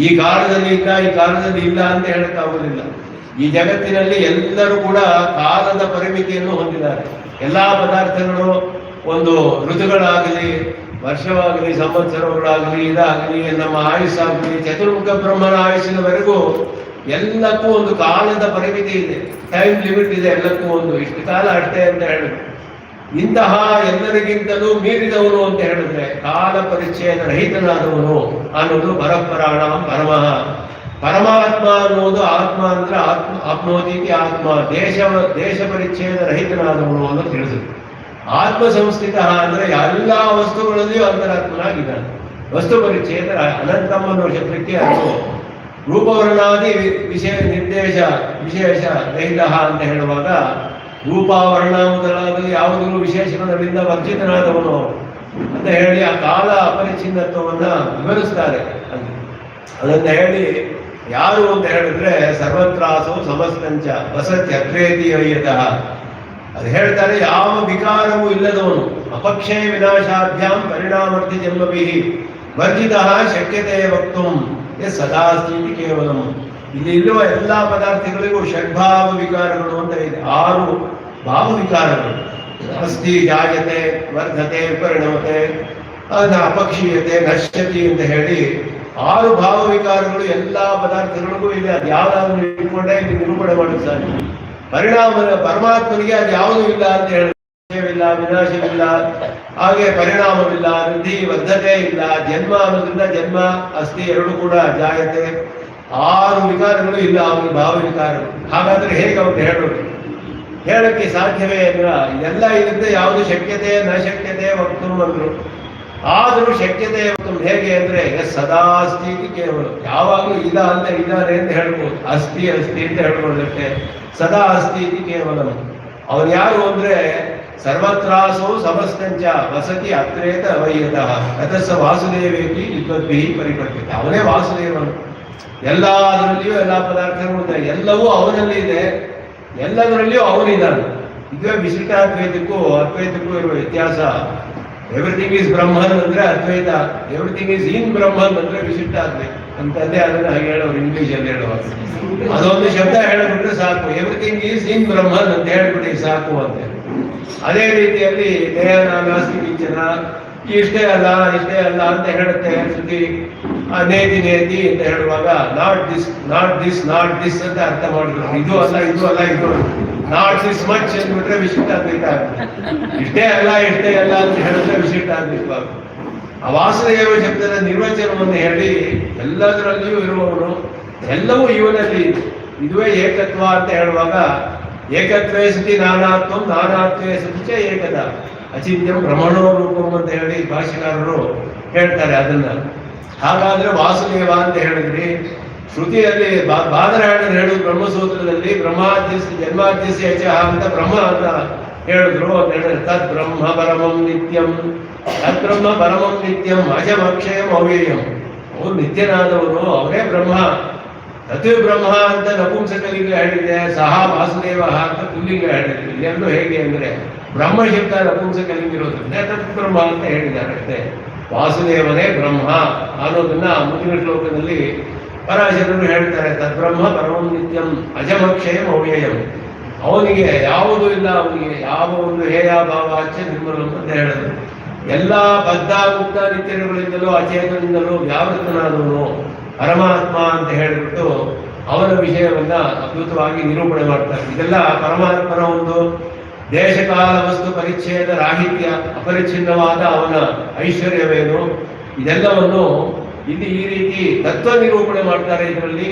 ಈ ಕಾಲದಲ್ಲಿ ಇಲ್ಲ, ಈ ಕಾಲದಲ್ಲಿ ಇಲ್ಲ ಅಂತ ಹೇಳಕ್ಕಾಗುವುದಿಲ್ಲ. ಈ ಜಗತ್ತಿನಲ್ಲಿ ಎಲ್ಲರೂ ಕೂಡ ಕಾಲದ ಪರಿಮಿತಿಯನ್ನು ಹೊಂದಿದ್ದಾರೆ. ಎಲ್ಲಾ ಪದಾರ್ಥಗಳು ಒಂದು ಋತುಗಳಾಗಲಿ, ವರ್ಷವಾಗಲಿ, ಸಂವತ್ಸರಗಳಾಗಲಿ, ಇದಾಗಲಿ, ನಮ್ಮ ಆಯುಸ್ಸಾಗಲಿ, ಚತುರ್ಮುಖ ಬ್ರಹ್ಮನ ಆಯುಷ್ಯನವರೆಗೂ ಎಲ್ಲಕ್ಕೂ ಒಂದು ಕಾಲದ ಪರಿಮಿತಿ ಇದೆ, ಟೈಮ್ ಲಿಮಿಟ್ ಇದೆ. ಎಲ್ಲಕ್ಕೂ ಒಂದು ಇಷ್ಟು ಕಾಲ ಅಷ್ಟೇ ಅಂತ ಹೇಳಿದ್ರು. ಇಂತಹ ಎಲ್ಲರಿಗಿಂತಲೂ ಮೀರಿದವನು ಅಂತ ಹೇಳಿದ್ರೆ ಕಾಲ ಪರಿಚ್ಛೇದ ರಹಿತನಾದವನು ಅನ್ನೋದು ಪರಪರಾಣ ಪರಮಃ. ಪರಮಾತ್ಮ ಅನ್ನೋದು ಆತ್ಮ ಅಂದ್ರೆ ಆತ್ಮೋದಿತಿ ಆತ್ಮ, ದೇಶ ಪರಿಚ್ಛೇದ ರಹಿತನಾದವನು ಅಂತ ತಿಳಿಸಿದ್ರು. ಆತ್ಮ ಸಂಸ್ಥಿತ ಅಂದ್ರೆ ಎಲ್ಲ ವಸ್ತುಗಳಲ್ಲಿಯೂ ಅಂತರಾತ್ಮನಾಗಿದ್ದಾನೆ. ವಸ್ತು ಪರಿಚ್ಛೇದ ಅನಂತಂ ಅನ್ನೋ ಶಬ್ದಕ್ಕೆ ಅದು ರೂಪವರ್ಣಾದಿ ವಿಷಯ ನಿರ್ದೇಶ ವಿಶೇಷ ರಹಿತ ಅಂತ ಹೇಳುವಾಗ ರೂಪಾವರಣ ಮೊದಲಾಗಲಿ ಯಾವುದೂ ವಿಶೇಷಗಳಿಂದ ವರ್ಜಿತನಾದವನು ಅಂತ ಹೇಳಿ ಆ ಕಾಲ ಅಪರಿಚ್ಛಿನ್ನತ್ವವನ್ನ ವಿವರಿಸ್ತಾರೆ. ಅದನ್ನ ಹೇಳಿ ಯಾರು ಅಂತ ಹೇಳಿದ್ರೆ ಸರ್ವತ್ರಾಸೋ ಸಮಸ್ತಂಚ ವಸತ್ಯತ್ರೇತಿ ಅಯ್ಯತಃ ಅದು ಹೇಳ್ತಾರೆ. ಯಾವ ವಿಕಾರವೂ ಇಲ್ಲದವನು, ಅಪಕ್ಷಯ ವಿನಾಶಾಭ್ಯಾಂ ಪರಿಣಾಮರ್ಥಿ ಜನ್ಮಭಿ ವರ್ಜಿತ ಶಕ್ಯತೆ ವಕ್ತು ಸದಾ ಸ್ಥಿತಿ ಕೇವಲಂ. ಇಲ್ಲಿ ಇರುವ ಎಲ್ಲಾ ಪದಾರ್ಥಗಳಿಗೂ ಷಡ್ಭಾವ ವಿಕಾರಗಳು ಅಂತ ಇದೆ. 6 ಭಾವ ವಿಕಾರಗಳು. ಅಸ್ಥಿ, ಜಾಯತೆ, ವರ್ಧತೆ, ಪರಿಣಮತೆ, ಅಪಕ್ಷೀಯತೆ, ನಶ್ಯತಿ ಅಂತ ಹೇಳಿ 6 ಭಾವ ವಿಕಾರಗಳು ಎಲ್ಲಾ ಪದಾರ್ಥಗಳಿಗೂ ಇದೆ. ಅದು ಯಾವ್ದಾದ್ರು ಇಟ್ಕೊಂಡೇ ಇಲ್ಲಿ ನಿರೂಪಣೆ ಮಾಡುತ್ತಾರೆ. ಪರಮಾತ್ಮನಿಗೆ ಅದು ಯಾವುದೂ ಇಲ್ಲ ಅಂತ ಹೇಳಿ, ವಿಷಯವಿಲ್ಲ, ವಿನಾಶವಿಲ್ಲ, ಹಾಗೆ ಪರಿಣಾಮವಿಲ್ಲ, ವೃದ್ಧಿ ವರ್ಧತೆ ಇಲ್ಲ, ಜನ್ಮ ಅನ್ನೋದ್ರಿಂದ ಜನ್ಮ ಅಸ್ಥಿ ಎರಡು ಕೂಡ ಜಾಯತೆ, 6 ವಿಕಾರಗಳು ಇಲ್ಲ ಅವನಿಗೆ, ಭಾವ ವಿಕಾರಗಳು. ಹಾಗಾದ್ರೆ ಹೇಗೆ ಅವ್ರು ಹೇಳಕ್ಕೆ ಸಾಧ್ಯವೇ ಅಂದ್ರ ಇದೆಲ್ಲ ಇರುತ್ತೆ. ಯಾವುದು ಶಕ್ಯತೆ ನ ಶಕ್ಯತೆ ವಕ್ತು ಅಂದ್ರು. ಆದರೂ ಶಕ್ಯತೆ ವಕ್ತು ಹೇಗೆ ಅಂದ್ರೆ ಸದಾ ಅಸ್ತಿ ಕೇವಲ, ಯಾವಾಗಲೂ ಇದಾನೆ ಅಂತ ಹೇಳ್ಬೋದು. ಅಸ್ತಿ ಅಂತ ಹೇಳ್ಕೊಳ್ಳುತ್ತೆ. ಸದಾ ಅಸ್ತಿ ಕೇವಲ. ಅವನು ಯಾರು ಅಂದ್ರೆ ಸರ್ವತ್ರಾಸೋ ಸಮಸ್ತಂಚ ವಸತಿ ಅತ್ರೇತ ಅವಯ್ಯತಃ ಯತಸ್ಸ ವಾಸುದೇವೇತಿ ವಿದ್ವದ್ಭಿ ಪರಿಪರ್ತಿತ. ಅವನೇ ವಾಸುದೇವನು. ಎಲ್ಲದರಲ್ಲಿಯೂ ಎಲ್ಲ ಪದಾರ್ಥಗಳು ಎಲ್ಲವೂ ಅವನಲ್ಲಿ ಇದೆ, ಎಲ್ಲದರಲ್ಲಿಯೂ ಅವನಿದ್ದಾನೆ. ಇದುವೇ ವಿಶಿಷ್ಟಾದ್ವೈತಕ್ಕೂ ಅದ್ವೈತಕ್ಕೂ ಇರುವ ವ್ಯತ್ಯಾಸ. ಎವ್ರಿಥಿಂಗ್ ಈಸ್ ಬ್ರಹ್ಮನ್ ಅಂದ್ರೆ ಅದ್ವೈತ, ಎವ್ರಿಥಿಂಗ್ ಈಸ್ ಇನ್ ಬ್ರಹ್ಮನ್ ಅಂದ್ರೆ ವಿಶಿಷ್ಟಾದ್ವೈತ ಅಂತಂದೇ. ಅದನ್ನ ಹಾಗೆ ಹೇಳೋರು ಇಂಗ್ಲಿಷ್ ಅಲ್ಲಿ ಹೇಳುವಾಗ ಅದೊಂದು ಶಬ್ದ ಹೇಳಿಬಿಟ್ರೆ ಸಾಕು, ಎವ್ರಿಥಿಂಗ್ ಈಸ್ ಇನ್ ಬ್ರಹ್ಮನ್ ಅಂತ ಹೇಳ್ಬಿಟ್ರೆ ಸಾಕು ಅಂತ. ಅದೇ ರೀತಿಯಲ್ಲಿ ದೇಹ ನಾಸ್ತಿ ಕಿಂಚನ, ಇಷ್ಟೇ ಅಲ್ಲ ಅಂತ ಹೇಳುತ್ತೆ ಶ್ರುತಿ. ನೇತಿ ಅಂತ ಹೇಳುವಾಗ ನಾಟ್ ದಿಸ್ ಅಂತ ಅರ್ಥ ಮಾಡಿದ್ರು. ಇದು ಅಲ್ಲ ನಾಟ್ ದಿಸ್ ಮಚ್ ಅಂದ್ಬಿಟ್ರೆ ವಿಶಿಷ್ಟಾದ್ವೈತ ಆಗುತ್ತೆ. ಇಷ್ಟೇ ಅಲ್ಲ ಅಂತ ಹೇಳಿದ್ರೆ ವಿಶಿಷ್ಟಾದ್ವೈತ. ಆ ವಾಸುದೇವ ಶಬ್ದದ ನಿರ್ವಚನವನ್ನು ಹೇಳಿ ಎಲ್ಲದರಲ್ಲಿಯೂ ಇರುವವನು, ಎಲ್ಲವೂ ಇವನಲ್ಲಿ. ಇದುವೇ ಏಕತ್ವ ಅಂತ ಹೇಳುವಾಗ ಏಕತ್ವೇ ಸತಿ ನಾನಾತ್ವ ನಾನಾತ್ವೇ ಸತಿ ಚ ಏಕದ ಅಚಿಂತ್ಯಂ ಭ್ರಮಣೋ ರೂಪಂ ಅಂತ ಹೇಳಿ ಭಾಷೆಕಾರರು ಹೇಳ್ತಾರೆ ಅದನ್ನ. ಹಾಗಾದ್ರೆ ವಾಸುದೇವ ಅಂತ ಹೇಳಿದ್ರಿ, ಶ್ರುತಿಯಲ್ಲಿ ಬಾದರಾಯಣರು ಹೇಳುದು ಬ್ರಹ್ಮಸೂತ್ರದಲ್ಲಿ ಬ್ರಹ್ಮಾದ್ಯಸ್ಯ ಜನ್ಮಾದ್ಯಸ್ಯ ಯಚಃ ಅಂತ ಬ್ರಹ್ಮ ಅಂತ ಹೇಳಿದ್ರು. ತದ್ ಬ್ರಹ್ಮ ಪರಮಂ ನಿತ್ಯಂ, ತದ್ ಬ್ರಹ್ಮ ಪರಮಂ ನಿತ್ಯಂ ಅಜಮಕ್ಷಯಂ ಅವ್ಯಯಂ. ಅವ್ರು ನಿತ್ಯನಾದವರು, ಅವರೇ ಬ್ರಹ್ಮ. ತತ್ ಬ್ರಹ್ಮ ಅಂತ ನಪುಂಸಕಲಿಂಗ ಹೇಳಿದೆ, ಸಹ ವಾಸುದೇವ ಅಂತ ಪುಲ್ಲಿಂಗ ಹೇಳಿದೆ. ಇದೆಲ್ಲೂ ಹೇಗೆ ಅಂದ್ರೆ ಬ್ರಹ್ಮ ಶಬ್ದ ನಪುಂಸಕಲಿಂಗ ಇರೋದ್ರಿಂದ ತತ್ ಬ್ರಹ್ಮ ಅಂತ ಹೇಳಿದ್ದಾರೆ ಅಷ್ಟೇ. ವಾಸುದೇವನೇ ಬ್ರಹ್ಮ ಅನ್ನೋದನ್ನ ಮುಂದಿನ ಶ್ಲೋಕದಲ್ಲಿ ಪರಾಶರರು ಹೇಳ್ತಾರೆ. ತದ್ಬ್ರಹ್ಮ ಪರಮಂ ನಿತ್ಯಂ ಅಜಮಕ್ಷಯಂ ಅವ್ಯಯಂ. ಅವನಿಗೆ ಯಾವುದೂ ಇಲ್ಲ, ಅವನಿಗೆ ಯಾವ ಒಂದು ಹೇಯಾಭಾವಾಚ್ಯ ನಿರ್ಮಲಂ ಅಂತ ಹೇಳಿದ್ರು. ಎಲ್ಲ ಬದ್ಧ ಮುಕ್ತ ನಿತ್ಯಗಳಿಂದಲೂ ಅಚೇತನಿಂದಲೂ ವ್ಯಾವೃತನಾದವನು ಪರಮಾತ್ಮ ಅಂತ ಹೇಳಿಬಿಟ್ಟು ಅವನ ವಿಷಯವನ್ನ ಅದ್ಭುತವಾಗಿ ನಿರೂಪಣೆ ಮಾಡ್ತಾರೆ. ಇದೆಲ್ಲ ಪರಮಾತ್ಮನ ಒಂದು ದೇಶಕಾಲ ವಸ್ತು ಪರಿಚ್ಛೇದ ರಾಹಿತ್ಯ, ಅಪರಿಚ್ಛಿನ್ನವಾದ ಅವನ ಐಶ್ವರ್ಯವೇನು, ಇದೆಲ್ಲವನ್ನು ಇಲ್ಲಿ ಈ ರೀತಿ ತತ್ವ ನಿರೂಪಣೆ ಮಾಡ್ತಾರೆ. ಇದರಲ್ಲಿ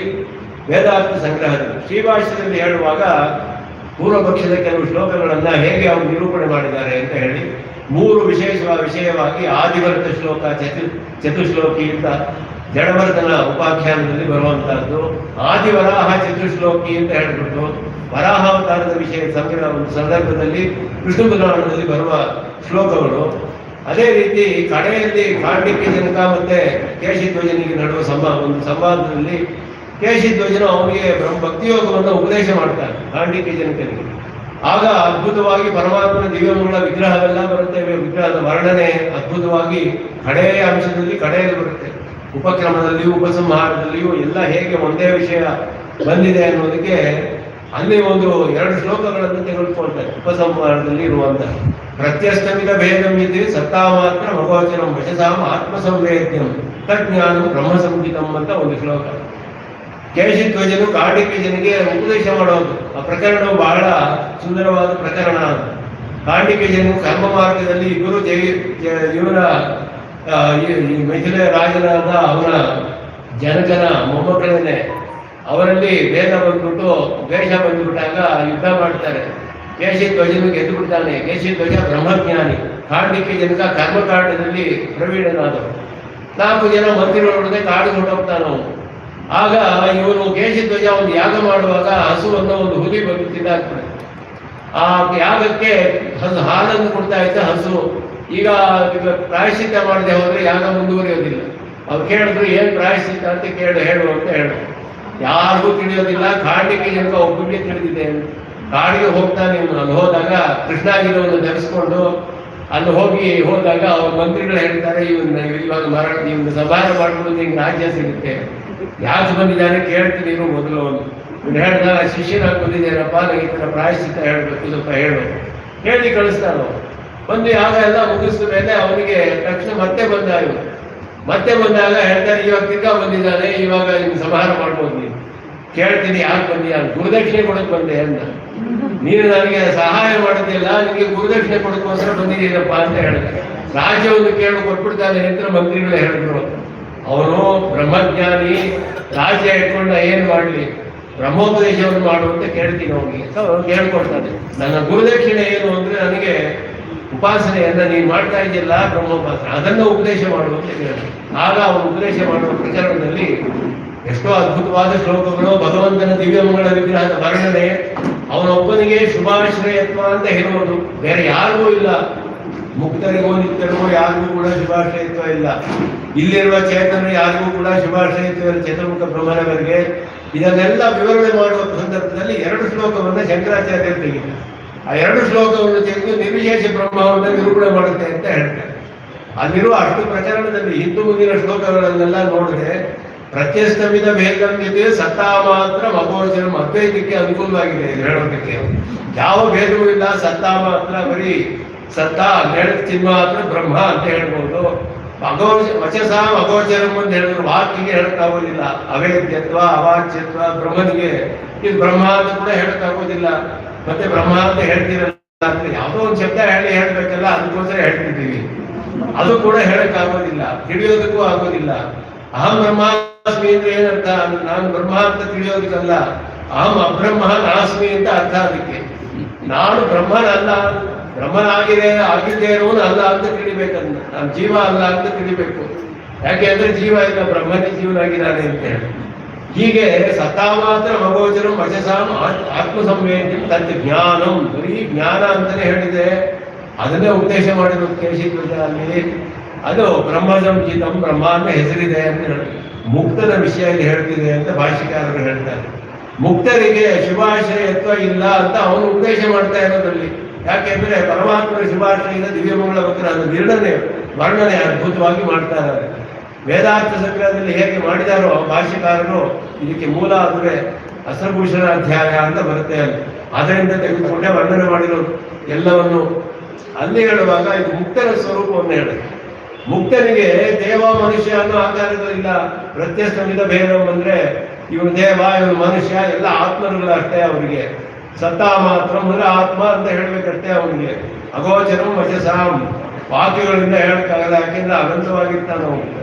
ವೇದಾಂತ ಸಂಗ್ರಹದಲ್ಲಿ ಶ್ರೀಭಾಷ್ಯದಲ್ಲಿ ಹೇಳುವಾಗ ಪೂರ್ವ ಪಕ್ಷದ ಕೆಲವು ಶ್ಲೋಕಗಳನ್ನ ಹೇಗೆ ಅವರು ನಿರೂಪಣೆ ಮಾಡಿದ್ದಾರೆ ಅಂತ ಹೇಳಿ ಮೂರು ವಿಷಯವಾಗಿ ಆದಿವರ್ತ ಶ್ಲೋಕ, ಚತುಶ್ಲೋಕಿ ಅಂತ ಜಡವರ್ಧನ ಉಪಾಖ್ಯಾನದಲ್ಲಿ ಬರುವಂತಹದ್ದು, ಆದಿವರಾಹ ಚತುಶ್ಲೋಕಿ ಅಂತ ಹೇಳ್ಬಿಟ್ಟು ವರಾಹಾವತಾರದ ವಿಷಯ ಸಂಗ್ರಹ ಒಂದು ಸಂದರ್ಭದಲ್ಲಿ ವಿಷ್ಣು ಪುರಾಣದಲ್ಲಿ ಬರುವ ಶ್ಲೋಕಗಳು. ಅದೇ ರೀತಿ ಕಡೆಯಲ್ಲಿ ಕಾಂಡಿಕ್ಯ ಜನಕ ಮತ್ತೆ ಕೇಶಿಧ್ವಜನಿಗೆ ನಡುವ ಒಂದು ಸಂವಾದದಲ್ಲಿ ಕೇಶಿಧ್ವಜನು ಅವನಿಗೆ ಭಕ್ತಿಯೋಗವನ್ನು ಉಪದೇಶ ಮಾಡ್ತಾನೆ ಕಾಂಡಿಕ್ಯ ಜನಕನಿಗೆ. ಆಗ ಅದ್ಭುತವಾಗಿ ಪರಮಾತ್ಮನ ದಿವ್ಯಮಂಗಳ ವಿಗ್ರಹವೆಲ್ಲ ಬರುತ್ತೆ. ವಿಗ್ರಹದ ವರ್ಣನೆ ಅದ್ಭುತವಾಗಿ ಕಡೆಯ ಅಂಶದಲ್ಲಿ ಕಡೆಯಲ್ಲಿ ಬರುತ್ತೆ. ಉಪಕ್ರಮದಲ್ಲಿಯೂ ಉಪಸಂಹಾರದಲ್ಲಿಯೂ ಎಲ್ಲ ಹೇಗೆ ಒಂದೇ ವಿಷಯ ಬಂದಿದೆ ಅನ್ನೋದಕ್ಕೆ ಅಲ್ಲಿ ಒಂದು 2 ಶ್ಲೋಕಗಳನ್ನು ತೆಗೆದುಕೊಳ್ತಾರೆ. ಉಪಸಂಹಾರದಲ್ಲಿ ಇರುವಂತಹ ಪ್ರತ್ಯಸ್ತಮಿತ ಭೇದಂ ಇತಿ ಸತ್ತಾ ಮಾತ್ರ ಮಗೋಚರಂ ವಚಸಾಂ ಆತ್ಮಸಂವೇದ್ಯಂ ತಜ್ಞಾನಂ ಬ್ರಹ್ಮ ಸಂಹಿತಂ ಅಂತ ಒಂದು ಶ್ಲೋಕ. ಕೇಶಿಧ್ವಜನು ಕಾಂಡಿಕ್ಯಜನಿಗೆ ಉಪದೇಶ ಮಾಡೋದು. ಆ ಪ್ರಕರಣವು ಬಹಳ ಸುಂದರವಾದ ಪ್ರಕರಣ. ಕಾಂಡಿಕ್ಯಜನು ಕರ್ಮ ಮಾರ್ಗದಲ್ಲಿ ಇಬ್ಬರು ಇವನ ಈ ಮೈಥಿಲೆ ರಾಜನಾದ ಅವನ ಜನಕನ ಮೊಮ್ಮಕ್ಕಳನ್ನೇ ಅವರಲ್ಲಿ ಭೇದ ಬಂದ್ಬಿಟ್ಟು ದ್ವೇಷ ಬಂದ್ಬಿಟ್ಟಾಗ ಯುದ್ಧ ಮಾಡ್ತಾರೆ. ಕೇಶಿಧ್ವಜನು ಗೆದ್ದು ಬಿಡ್ತಾನೆ. ಕೇಶಿಧ್ವಜ ಬ್ರಹ್ಮಜ್ಞಾನಿ, ಕಾಂಡಿಕ್ಯ ಜನಕ ಕರ್ಮಕಾಂಡದಲ್ಲಿ ಪ್ರವೀಣನಾದವು. 4 ಜನ ಮಂತ್ರಿಗಳೊಡನೆ ಕಾಡಿಗೆ ಹೊರಟೋಗ್ತಾನವನು. ಆಗ ಇವನು ಕೇಶಿಧ್ವಜ ಒಂದು ಯಾಗ ಮಾಡುವಾಗ ಹಸುವನ್ನು ಒಂದು ಹುಲಿ ಬಂದು ತಿಂದಾಕ್ಬಿಡುತ್ತೆ. ಆ ಯಾಗಕ್ಕೆ ಹಾಲನ್ನು ಕೊಡ್ತಾ ಇದ್ದ ಹಸು ಈಗ ಪ್ರಾಯಶ್ಚಿತ್ತ ಮಾಡದೆ ಹೋದ್ರೆ ಯಾಗ ಮುಂದುವರಿಯೋದಿಲ್ಲ. ಅವ್ರು ಕೇಳಿದ್ರು ಏನ್ ಪ್ರಾಯಶ್ಚಿತ್ತ ಅಂತ ಹೇಳು ಅಂತ ಹೇಳು. ಯಾರಿಗೂ ತಿಳಿಯೋದಿಲ್ಲ. ಕಾಡಿಗೆ ಜನಕ ಒಬ್ಬರಿಗೆ ತಿಳಿದಿದೆ. ಕಾಡಿಗೆ ಹೋಗ್ತಾನೆ ಇವನು. ಅಲ್ಲಿ ಹೋದಾಗ ಕೃಷ್ಣಾಗಿರವನ್ನು ಧರಿಸ್ಕೊಂಡು ಅಲ್ಲಿ ಹೋದಾಗ ಅವ್ರ ಮಂತ್ರಿಗಳು ಹೇಳ್ತಾರೆ, ಇವಾಗ ಇವನ್ನ ಸಭಾಯ ಮಾಡ್ಕೊಂಡು ನಿಂಗೆ ರಾಜ್ಯ ಸಿಗುತ್ತೆ, ಯಾಕೆ ಬಂದಿದ್ದಾನೆ ಕೇಳ್ತೀನಿ ಇರು ಮೊದಲು. ಇವನು ಹೇಳಿದಾಗ ಶಿಷ್ಯನಾಗಿ ಬಂದಿದ್ದೇನಪ್ಪ, ನನಗೆ ಈ ಥರ ಪ್ರಾಯಶ್ಚಿತ್ತ ಹೇಳ್ಬೇಕು, ಸ್ವಲ್ಪ ಹೇಳು. ಹೇಳಿ ಕಳಿಸ್ತಾನು. ಬಂದು ಯಾಗ ಎಲ್ಲ ಮುಗಿಸಿದ ಮೇಲೆ ಅವನಿಗೆ ತಕ್ಷಣ ಮತ್ತೆ ಬಂದಾಗ ಹೇಳ್ತಾರೆ, ಇವಾಗ ತಿರ್ಗಾ ಬಂದಿದ್ದಾನೆ, ಇವಾಗ ಇನ್ನು ಸಂಹಾರ ಮಾಡ್ಬೋದು. ನೀನು ಕೇಳ್ತೀನಿ ಯಾಕೆ ಬಂದಿಯ, ಗುರುದಕ್ಷಿಣೆ ಕೊಡಕ್ಕೆ ಬಂದೆ ಅಂತ. ನೀನು ನನಗೆ ಸಹಾಯ ಮಾಡೋದಿಲ್ಲ, ನಿನಗೆ ಗುರುದಕ್ಷಿಣೆ ಕೊಡಕ್ಕೋಸ್ಕರ ಬಂದಿದ್ದೀನಪ್ಪ ಅಂತ ಹೇಳಿದೆ. ರಾಜ್ಯವನ್ನು ಕೇಳು ಕೊಟ್ಬಿಡ್ತಾನೆ ಅಂತ ಮಂತ್ರಿಗಳು ಹೇಳಿದ್ರು. ಅವನು ಬ್ರಹ್ಮಜ್ಞಾನಿ, ರಾಜ್ಯ ಇಟ್ಕೊಂಡ ಏನ್ ಮಾಡ್ಲಿ, ಬ್ರಹ್ಮೋಪದೇಶವನ್ನು ಮಾಡುವಂತ ಕೇಳ್ತೀನಿ ಅವನಿಗೆ. ಅವನು ಕೇಳ್ಕೊಡ್ತಾನೆ, ನನ್ನ ಗುರುದಕ್ಷಿಣೆ ಏನು ಅಂದ್ರೆ ನನಗೆ ಉಪಾಸನೆಯನ್ನ ನೀನು ಮಾಡ್ತಾ ಇದೆಯಲ್ಲ ಬ್ರಹ್ಮೋಪಾಸನೆ, ಅದನ್ನು ಉಪದೇಶ ಮಾಡುವಂತ ಕೇಳಿ. ಆಗ ಅವನು ಉಪದೇಶ ಮಾಡುವ ಪ್ರಕರಣದಲ್ಲಿ ಎಷ್ಟೋ ಅದ್ಭುತವಾದ ಶ್ಲೋಕಗಳು, ಭಗವಂತನ ದಿವ್ಯಮಂಗಳ ವಿಗ್ರಹದ ವರ್ಣನೆ, ಅವನೊಬ್ಬನಿಗೆ ಶುಭಾಶ್ರಯತ್ವ ಅಂತ ಹೇಳೋದು. ಬೇರೆ ಯಾರಿಗೂ ಇಲ್ಲ, ಮುಕ್ತರಿಗೂ ನಿತ್ಯರಿಗೂ ಯಾರಿಗೂ ಕೂಡ ಶುಭಾಶ್ರಯತ್ವ ಇಲ್ಲ. ಇಲ್ಲಿರುವ ಚೇತನ ಯಾರಿಗೂ ಕೂಡ ಶುಭಾಶ್ರಯತ್ವ ಇಲ್ಲ, ಚತುರ್ಮುಖ ಬ್ರಹ್ಮನವರಿಗೆ. ಇದನ್ನೆಲ್ಲ ವಿವರಣೆ ಮಾಡುವ ಸಂದರ್ಭದಲ್ಲಿ 2 ಶ್ಲೋಕವನ್ನು ಶಂಕರಾಚಾರ್ಯರು ತೆಗೆದು ಆ 2 ಶ್ಲೋಕವನ್ನು ತೆಗೆದು ನಿರ್ವಿಶೇಷ ಬ್ರಹ್ಮವನ್ನು ನಿರೂಪಣೆ ಮಾಡುತ್ತೆ ಅಂತ ಹೇಳ್ತಾರೆ. ಅಲ್ಲಿರುವ ಅಷ್ಟು ಪ್ರಕರಣದಲ್ಲಿ ಹಿಂದೂ ಮುಂದಿನ ಶ್ಲೋಕಗಳನ್ನೆಲ್ಲ ನೋಡಿದ್ರೆ ಪ್ರತ್ಯಸ್ತಮಿತ ಭೇದವಿದೆ ಸತ್ತಾ ಮಾತ್ರ ಅಗೋಚರಂ, ಅದ್ವೈತಕ್ಕೆ ಅನುಕೂಲವಾಗಿದೆ ಇದು ಹೇಳೋದಕ್ಕೆ. ಯಾವ ಭೇದವೂ ಇಲ್ಲ, ಸತ್ತಾ ಮಾತ್ರ, ಬರೀ ಸತ್ತಾ ಚಿನ್ಮಾತ್ರ ಬ್ರಹ್ಮ ಅಂತ ಹೇಳ್ಬೋದು. ವಚಸ ಅಗೋಚರಂ ಅಂತ ಹೇಳಿದ್ರು, ವಾಕ್ಯಗೆ ಹೇಳಕ್ಕಾಗೋದಿಲ್ಲ. ಅವೇದ್ಯತ್ವ ಅವಾಚ್ಯತ್ವ ಬ್ರಹ್ಮನಿಗೆ ಇದು ಬ್ರಹ್ಮ ಅಂತ ಕೂಡ ಹೇಳಕ್ಕಾಗೋದಿಲ್ಲ. ಮತ್ತೆ ಬ್ರಹ್ಮ ಅಂತ ಹೇಳ್ತಿರಲ್ಲ ಅಂದ್ರೆ ಯಾವುದೋ ಒಂದು ಶಬ್ದ ಹೇಳ್ಬೇಕಲ್ಲ, ಅದಕ್ಕೋಸ್ಕರ ಹೇಳ್ತಿದ್ದೀವಿ. ಅದು ಕೂಡ ಹೇಳಕ್ಕಾಗೋದಿಲ್ಲ, ತಿಳಿಯೋದಕ್ಕೂ ಆಗೋದಿಲ್ಲ. ಅಹಂ ಬ್ರಹ್ಮಾಸ್ಮಿ ಅಂದ್ರೆ ಏನರ್ಥ, ನಾನು ಬ್ರಹ್ಮ ಅಂತ ತಿಳಿಯೋದಕ್ಕಲ್ಲ, ಅಹಂ ಅಬ್ರಹ್ಮ ನಾಸ್ಮಿ ಅಂತ ಅರ್ಥ. ಅದಕ್ಕೆ ನಾನು ಬ್ರಹ್ಮನಲ್ಲ, ಆಗಿದ್ದೇನೋ ಅಲ್ಲ ಅಂತ ತಿಳಿಬೇಕಂತ, ನಾನು ಜೀವ ಅಲ್ಲ ಅಂತ ತಿಳಿಬೇಕು. ಯಾಕೆ ಅಂದ್ರೆ ಜೀವ ಇಲ್ಲ, ಬ್ರಹ್ಮನೇ ಜೀವನಾಗಿದ್ದಾನೆ ಅಂತ ಹೇಳಿ. ಹೀಗೆ ಸತಾ ಮಾತ್ರ ಮಗೋಚರಂ ವಚಸಾಂ ಆತ್ಮಸಂವೇದ್ಯಂ ತತ್ ಜ್ಞಾನಂ, ಬರೀ ಜ್ಞಾನ ಅಂತಾನೆ ಹೇಳಿದೆ. ಅದನ್ನೇ ಉದ್ದೇಶ ಮಾಡಿರೋದು ಕೇಶಿಧ್ವಜ ಅಲ್ಲಿ. ಅದು ಬ್ರಹ್ಮ ಸಂಚಿತಂ, ಬ್ರಹ್ಮ ಅಂತ ಹೆಸರಿದೆ ಅಂತ ಹೇಳಿ ಮುಕ್ತನ ವಿಷಯ ಇಲ್ಲಿ ಹೇಳ್ತಿದೆ ಅಂತ ಭಾಷಿಕಾರರು ಹೇಳ್ತಾರೆ. ಮುಕ್ತರಿಗೆ ಶುಭಾಶ್ರಯತ್ವ ಇಲ್ಲ ಅಂತ ಅವನು ಉದ್ದೇಶ ಮಾಡ್ತಾ ಇರೋದ್ರಲ್ಲಿ. ಯಾಕೆಂದ್ರೆ ಪರಮಾತ್ಮನ ಶುಭಾಶ್ರಯದ ದಿವ್ಯಮಂಗಳ ವಕ್ರದ ವರ್ಣನೆ ಅದ್ಭುತವಾಗಿ ಮಾಡ್ತಾ ಇದ್ದಾರೆ. ವೇದಾರ್ಥ ಸಂಗ್ರಹದಲ್ಲಿ ಹೇಗೆ ಮಾಡಿದಾರೋ ಭಾಷ್ಯಕಾರರು, ಇದಕ್ಕೆ ಮೂಲ ಅಂದರೆ ಅಸ್ತ್ರಭೂಷಣ ಅಧ್ಯಾಯ ಅಂತ ಬರುತ್ತೆ ಅಲ್ಲಿ. ಅದರಿಂದ ತೆಗೆದುಕೊಂಡೇ ವರ್ಣನೆ ಮಾಡಿರೋದು ಎಲ್ಲವನ್ನು. ಅಲ್ಲಿ ಹೇಳುವಾಗ ಇದು ಮುಕ್ತನ ಸ್ವರೂಪವನ್ನು ಹೇಳುತ್ತೆ. ಮುಕ್ತನಿಗೆ ದೇವ ಮನುಷ್ಯ ಅನ್ನೋ ಆಕಾರಗಳಿಲ್ಲ. ಪ್ರತ್ಯಸ್ತಮಿದ ಭೇದಂ ಅಂದ್ರೆ ಇವನು ದೇವ, ಇವನು ಮನುಷ್ಯ, ಎಲ್ಲ ಆತ್ಮರುಗಳು ಅಷ್ಟೇ ಅವರಿಗೆ. ಸತ್ತ ಮಾತ್ರ ಮೂಲ ಆತ್ಮ ಅಂತ ಹೇಳ್ಬೇಕಷ್ಟೇ ಅವನಿಗೆ. ಅಗೋಚರಂ ವಚಸಾಂ, ವಾಕ್ಯಗಳಿಂದ ಹೇಳಕ್ಕಾಗಲ್ಲ. ಯಾಕೆಂದ್ರೆ ಅನಂತವಾಗಿರ್ತಾನ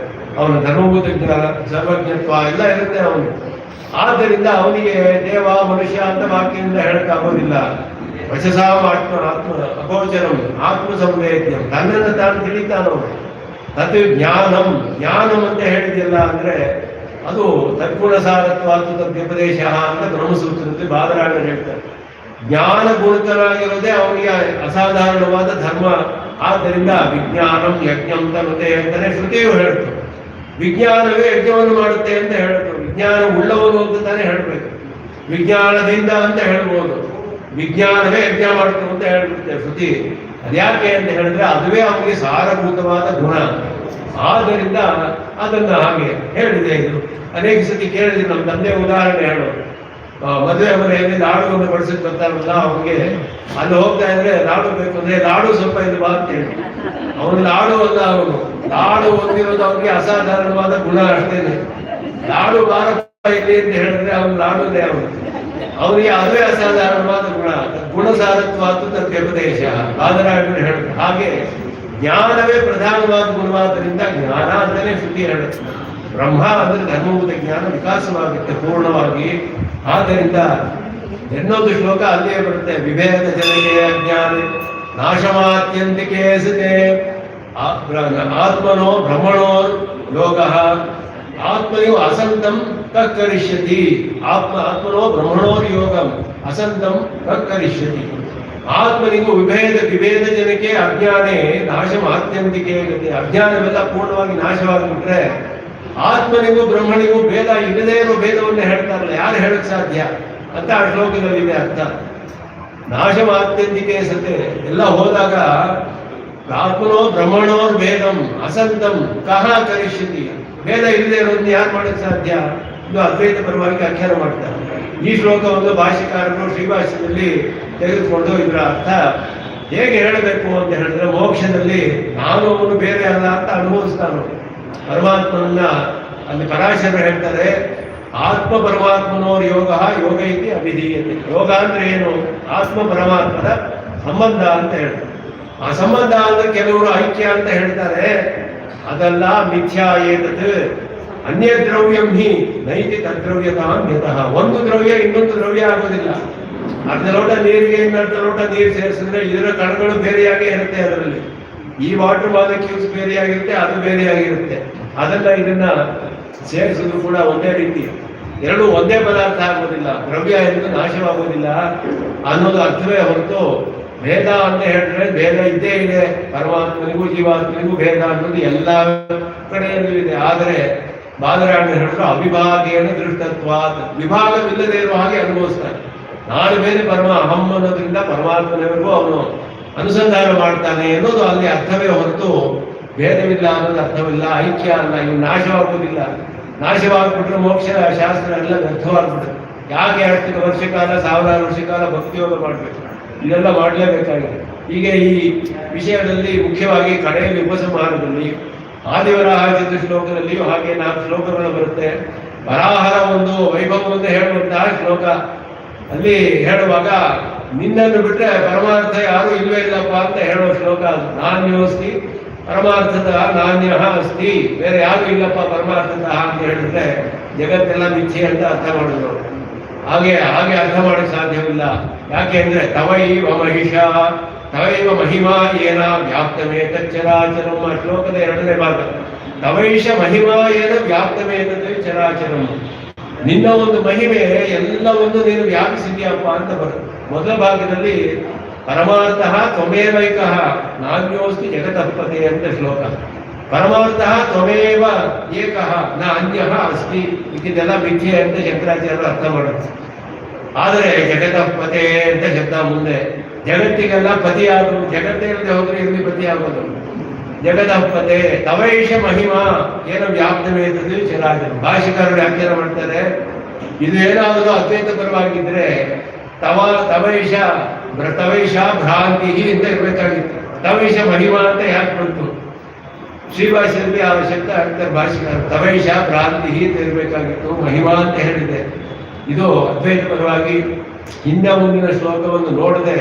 ಅವನ ಧರ್ಮಭೂತ ಜ್ಞಾನ, ಸರ್ವಜ್ಞತ್ವ ಎಲ್ಲ ಇರುತ್ತೆ ಅವನು. ಆದ್ದರಿಂದ ಅವನಿಗೆ ದೇವ ಮನುಷ್ಯ ಅಂತ ವಾಕ್ಯದಿಂದ ಹೇಳಕ್ಕಾಗೋದಿಲ್ಲ. ವಚಸಾಂ ಆತ್ಮ ಅಗೋಚರಂ ಆತ್ಮ ಸಂವೇದ್ಯಂ, ತನ್ನನ್ನು ತಾನು ತಿಳಿತಾನವನು. ತತ್ ಜ್ಞಾನಂ, ಜ್ಞಾನಂ ಅಂತ ಹೇಳಿದಿಲ್ಲ ಅಂದ್ರೆ ಅದು ತದ್ಗುಣ ಸಾರತ್ವಾತು ತದ್ವ್ಯಪದೇಶ ಅಂತ ಬ್ರಹ್ಮಸೂತ್ರದಲ್ಲಿ ಬಾದರಾಯಣರು ಹೇಳ್ತಾರೆ. ಜ್ಞಾನ ಗುಣಕರಾಗಿರೋದೇ ಅವನಿಗೆ ಅಸಾಧಾರಣವಾದ ಧರ್ಮ. ಆದ್ದರಿಂದ ವಿಜ್ಞಾನಂ ಯಜ್ಞಂ ತನುತೆ ಅಂತಾನೆ ಶ್ರುತಿಯು ಹೇಳ್ತು. ವಿಜ್ಞಾನವೇ ಯಜ್ಞವನ್ನು ಮಾಡುತ್ತೆ ಅಂತ ಹೇಳ್ತು. ವಿಜ್ಞಾನ ಉಳ್ಳವನು ಅಂತ ತಾನೇ ಹೇಳ್ಬೇಕು. ವಿಜ್ಞಾನದಿಂದ ಅಂತ ಹೇಳ್ಬೋದು. ವಿಜ್ಞಾನವೇ ಯಜ್ಞ ಮಾಡ್ತು ಅಂತ ಹೇಳ್ಬಿಡುತ್ತೆ ಶ್ರುತಿ. ಅದ್ಯಾಕೆ ಅಂತ ಹೇಳಿದ್ರೆ ಅದುವೇ ಅವನಿಗೆ ಸಾರಭೂತವಾದ ಗುಣ. ಆದ್ದರಿಂದ ಅದನ್ನ ಹಾಗೆ ಹೇಳಿದೆ. ಇದು ಅನೇಕ ಸತಿ ಕೇಳಿದ್ರೆ ನಮ್ಮ ತಂದೆ ಉದಾಹರಣೆ ಹೇಳೋದು. ಮದುವೆ ಮನೆಯಲ್ಲಿ ಲಾಡುವನ್ನು ಬಡಿಸಕ್ಕೆ ಬರ್ತಾರಲ್ಲ, ಅವನಿಗೆ ಅಲ್ಲಿ ಹೋಗ್ತಾ ಇದ್ರೆ ಲಾಡು ಬೇಕು ಅಂದ್ರೆ ಲಾಡು ಸ್ವಲ್ಪ ಇದು ಬಾ ಅಂತ ಹೇಳಿ. ಅವನು ಲಾಡು ಅಲ್ಲ, ಅವನು ಲಾಡು ಹೊಂದಿರೋದು ಅವನಿಗೆ ಅಸಾಧಾರಣವಾದ ಗುಣ ಅಷ್ಟೇನೆ. ಲಾಡು ಬಾರಪ್ಪ ಇಲ್ಲಿ ಅಂತ ಹೇಳಿದ್ರೆ ಅವನು ಲಾಡುದೇ ಅವನಿಗೆ ಅದುವೇ ಅಸಾಧಾರಣವಾದ ಗುಣ. ಗುಣಸಾರತ್ವಾತು ತದ್ವ್ಯಪದೇಶ ಬಾದರಾಯಣರು ಹೇಳುತ್ತೆ. ಹಾಗೆ ಜ್ಞಾನವೇ ಪ್ರಧಾನವಾದ ಗುಣವಾದ್ದರಿಂದ ಜ್ಞಾನ ಅಂತಾನೆ ಶ್ರುತಿ ಹೇಳುತ್ತೆ. ಬ್ರಹ್ಮ ಅಂದ್ರೆ ಧರ್ಮಭೂತ ಜ್ಞಾನ ವಿಕಾಸವಾಗುತ್ತೆ ಪೂರ್ಣವಾಗಿ. ಆದ್ದರಿಂದ ಇನ್ನೊಂದು ಶ್ಲೋಕ ಅಲ್ಲಿಯೇ ಬರುತ್ತೆ. ವಿಭೇದ ಜನಗೆ ಅಜ್ಞಾನ ನಾಶಮಾತ್ಯಂತಿಕೆ ಸತೆ ಆತ್ಮನೋ ಬ್ರಹ್ಮಣೋ ಯೋಗ ಆತ್ಮನಿಯು ಅಸಂತಂ ಕರಿಷ್ಯತಿ. ಆತ್ಮನೋ ಬ್ರಹ್ಮಣೋರ್ ಯೋಗಂ ಅಸಂತಂ ಕರಿಷ್ಯತಿ. ಆತ್ಮನಿಗೂ ವಿಭೇದ ಜನಕ್ಕೆ ಅಜ್ಞಾನೇ ನಾಶಂ ಆತ್ಯಂತಿಕೆ ಆಗುತ್ತೆ. ಅಜ್ಞಾನವೆಲ್ಲ ಪೂರ್ಣವಾಗಿ ನಾಶವಾಗಿಬಿಟ್ರೆ ಆತ್ಮನಿಗೂ ಬ್ರಹ್ಮನಿಗೂ ಭೇದ ಇಲ್ಲದೇ ಇರೋ ಭೇದವನ್ನು ಹೇಳ್ತಾರಲ್ಲ, ಯಾರು ಹೇಳಕ್ ಸಾಧ್ಯ ಅಂತ ಆ ಶ್ಲೋಕದಲ್ಲಿದೆ ಅರ್ಥ. ನಾಶಂ ಆತ್ಯಂತಿಕೆ ಸತೆ ಎಲ್ಲ ಹೋದಾಗ ಆತ್ಮನೋ ಬ್ರಹ್ಮಣೋರ್ ಭೇದಂ ಅಸಂತಂ ಕಹ ಕರಿಷ್ಯತಿ. ಭೇದ ಇಲ್ಲದೆ ಇರೋದನ್ನ ಯಾರು ಮಾಡಕ್ ಸಾಧ್ಯ? ಇದು ಅದ್ವೈತ ಪರವಾಗಿ ವ್ಯಾಖ್ಯಾನ ಮಾಡ್ತಾರೆ. ಈ ಶ್ಲೋಕವನ್ನು ಭಾಷಿಕಾರರು ಶ್ರೀಭಾಷ್ಯದಲ್ಲಿ ತೆಗೆದುಕೊಂಡು ಇದರ ಅರ್ಥ ಹೇಗೆ ಹೇಳಬೇಕು ಅಂತ ಹೇಳಿದ್ರೆ, ಮೋಕ್ಷದಲ್ಲಿ ನಾನು ಅವನು ಬೇರೆ ಅಲ್ಲ ಅಂತ ಅನುಭವಿಸ್ತಾನು ಪರಮಾತ್ಮನನ್ನ. ಅಲ್ಲಿ ಪರಾಶರರು ಹೇಳ್ತಾರೆ, ಆತ್ಮ ಪರಮಾತ್ಮನೋರ್ ಯೋಗ ಯೋಗ ಇತಿ ಅಭಿಧೀಯತೆ. ಯೋಗ ಅಂದ್ರೆ ಏನು? ಆತ್ಮ ಪರಮಾತ್ಮನ ಸಂಬಂಧ ಅಂತ ಹೇಳ್ತಾರೆ. ಆ ಸಂಬಂಧ ಅಂದ್ರೆ ಕೆಲವರು ಐಕ್ಯ ಅಂತ ಹೇಳ್ತಾರೆ. ಅದೆಲ್ಲ ಮಿಥ್ಯಾ ಏತತ್ ಅನ್ಯ ದ್ರವ್ಯಂ ಹಿ ನೈತಿ ತದ್ರವ್ಯತಾಂ ಯತಃ. ಒಂದು ದ್ರವ್ಯ ಇನ್ನೊಂದು ದ್ರವ್ಯ ಆಗೋದಿಲ್ಲ. ಅರ್ಧ ಲೋಟ ನೀರಿಗೆ ಇನ್ನರ್ಧ ಲೋಟ ನೀರು ಸೇರಿಸಿದ್ರೆ ಇದರ ಕಣಗಳು ಬೇರೆಯಾಗೇ ಇರುತ್ತೆ. ಅದರಲ್ಲಿ ಈ ವಾಟರ್ ಮಾಲಿಕ್ಯೂಲ್ಸ್ ಬೇರೆಯಾಗಿರುತ್ತೆ, ಅದು ಬೇರೆಯಾಗಿರುತ್ತೆ. ಇದನ್ನ ಸೇರಿಸಿದ್ರು ಕೂಡ ಒಂದೇ ರೀತಿ, ಎರಡು ಒಂದೇ ಪದಾರ್ಥ ಆಗೋದಿಲ್ಲ. ದ್ರವ್ಯ ಎಂದು ನಾಶವಾಗೋದಿಲ್ಲ ಅನ್ನೋದು ಅರ್ಥವೇ ಹೊರತು ಭೇದ ಅಂತ ಹೇಳಿದ್ರೆ ಭೇದ ಇದ್ದೇ ಇದೆ. ಪರಮಾತ್ಮನಿಗೂ ಜೀವಾತ್ಮನಿಗೂ ಭೇದ ಅನ್ನೋದು ಎಲ್ಲ ಕಡೆಯಲ್ಲೂ ಇದೆ. ಆದರೆ ಬಾದರಾಯಣರು ಹೇಳಿದ್ರು ಅವಿಭಾಗೇನ ದೃಷ್ಟತ್ವಾತ್, ವಿಭಾಗವಿಲ್ಲದೆ ಇರುವ ಹಾಗೆ ಅನುಭವಿಸ್ತಾನೆ. ನಾನು ಬೇರೆ ಅಹಂ ಅನ್ನೋದ್ರಿಂದ ಪರಮಾತ್ಮನವರೆಗೂ ಅವನು ಅನುಸಂಧಾನ ಮಾಡ್ತಾನೆ ಅನ್ನೋದು ಅಲ್ಲಿ ಅರ್ಥವೇ ಹೊರತು ಭೇದವಿಲ್ಲ ಅನ್ನೋದು ಅರ್ಥವಿಲ್ಲ. ಐಕ್ಯ ಅಲ್ಲ. ಇವು ನಾಶವಾಗುವುದಿಲ್ಲ. ನಾಶವಾಗ್ಬಿಟ್ರೆ ಮೋಕ್ಷ ಶಾಸ್ತ್ರ ಎಲ್ಲ ವ್ಯರ್ಥವಾಗ್ಬಿಡುತ್ತೆ. ಯಾಕೆ ಹೇಳ್ತಿದ್ದ ವರ್ಷ ಕಾಲ 1000 ವರ್ಷ ಕಾಲ ಭಕ್ತಿಯೋಗ ಮಾಡಬೇಕು? ಇದೆಲ್ಲ ಮಾಡಲೇಬೇಕಾಗಿದೆ. ಹೀಗೆ ಈ ವಿಷಯದಲ್ಲಿ ಮುಖ್ಯವಾಗಿ ಕಡೆಯಲ್ಲಿ ಉಪಸಂಹಾರದಲ್ಲಿ ಆದಿವರಾಹ ಶ್ಲೋಕದಲ್ಲಿಯೂ ಹಾಗೆ 4 ಶ್ಲೋಕಗಳು ಬರುತ್ತೆ. ವರಾಹರ ಒಂದು ವೈಭವವನ್ನು ಹೇಳುವಂತಹ ಶ್ಲೋಕ. ಅಲ್ಲಿ ಹೇಳುವಾಗ ನಿನ್ನನ್ನು ಬಿಟ್ಟರೆ ಪರಮಾರ್ಥ ಯಾರು ಇಲ್ವೇ ಇಲ್ಲಪ್ಪ ಅಂತ ಹೇಳೋ ಶ್ಲೋಕ. ನಾನ್ಯೋಸ್ತಿ ಪರಮಾರ್ಥದ ನಾಣ್ಯ ಅಸ್ತಿ, ಬೇರೆ ಯಾರು ಇಲ್ಲಪ್ಪ ಪರಮಾರ್ಥತಃ ಅಂತ ಹೇಳಿದ್ರೆ ಜಗತ್ತೆಲ್ಲ ಮಿಥ್ಯೆ ಅಂತ ಅರ್ಥ ಮಾಡಿದ್ರು. ಹಾಗೆ ಅರ್ಥ ಮಾಡಕ್ಕೆ ಸಾಧ್ಯವಿಲ್ಲ. ಯಾಕೆ ಅಂದ್ರೆ ತವೈವ ಮಹಿಷ ತವೈವ ಮಹಿಮಾ ಏನ ವ್ಯಾಪ್ತಮೇ ತಚ್ಚರಾಚರಂ. ಆ ಶ್ಲೋಕದ 2ನೇ ಭಾಗ. ತವೈಷ ಮಹಿಮಾ ಏನ ವ್ಯಾಪ್ತಮೇ ತತ್ ಚರಾಚರಂ. ನಿನ್ನ ಒಂದು ಮಹಿಮೆ ಎಲ್ಲವೊಂದು ನೀನು ವ್ಯಾಪಿಸಿದ್ಯಪ್ಪ ಅಂತ ಬರುತ್ತೆ. ಮೊದಲ ಭಾಗದಲ್ಲಿ ಪರಮಾರ್ಥ ತ್ವಮೇವೈಕ ನಾನ್ಯೋಸ್ತಿ ಜಗತಃಪತೆ ಅಂತ ಶ್ಲೋಕ. ಪರಮಾರ್ಥ ತ್ವಮೇವ ಏಕಃ ನ ಅನ್ಯಃ ಅಸ್ತಿ ಇದೆಲ್ಲ ಮಿಥ್ಯೆ ಅಂತ ಶಂಕರಾಚಾರ್ಯರು ಅರ್ಥ ಮಾಡುತ್ತೆ. ಆದರೆ ಜಗತಃಪತೆ ಅಂತ ಶಬ್ದ ಮುಂದೆ ಜಗತ್ತಿಗೆಲ್ಲ ಪತಿಯಾಗೋದು, ಜಗತ್ತೇ ಇಲ್ಲದೆ ಹೋದ್ರೆ ಎಲ್ಲಿ ಪತಿ ಆಗೋದು? ಜಗದಪ್ಪತೆ ತವೈಷ ಮಹಿಮಾ ಏನೋ ವ್ಯಾಪ್ತವೇತದ್ದು ಚರಾಚರ. ಭಾಷಿಕರು ವ್ಯಾಖ್ಯಾನ ಮಾಡ್ತಾರೆ, ಇದು ಏನಾದರೂ ಅದ್ವೈತ ಪರವಾಗಿದ್ರೆ ತವೈಷ ಭ್ರಾಂತಿ ಅಂತ ಇರಬೇಕಾಗಿತ್ತು. ತವೈಷ ಮಹಿಮಾ ಅಂತ ಯಾಕೆ ಬಂತು? ಶ್ರೀಭಾಷೆಯಲ್ಲಿ ಆ ಶಬ್ದ ಆಗ್ತಾರೆ ಭಾಷಿಕರು. ತವೈಷ ಭ್ರಾಂತಿ ಅಂತ ಇರಬೇಕಾಗಿತ್ತು, ಮಹಿಮಾ ಅಂತ ಹೇಳಿದೆ. ಇದು ಅದ್ವೈತ ಪರವಾಗಿ ಹಿಂದೆ ಮುಂದಿನ ಶ್ಲೋಕವನ್ನು ನೋಡದೆ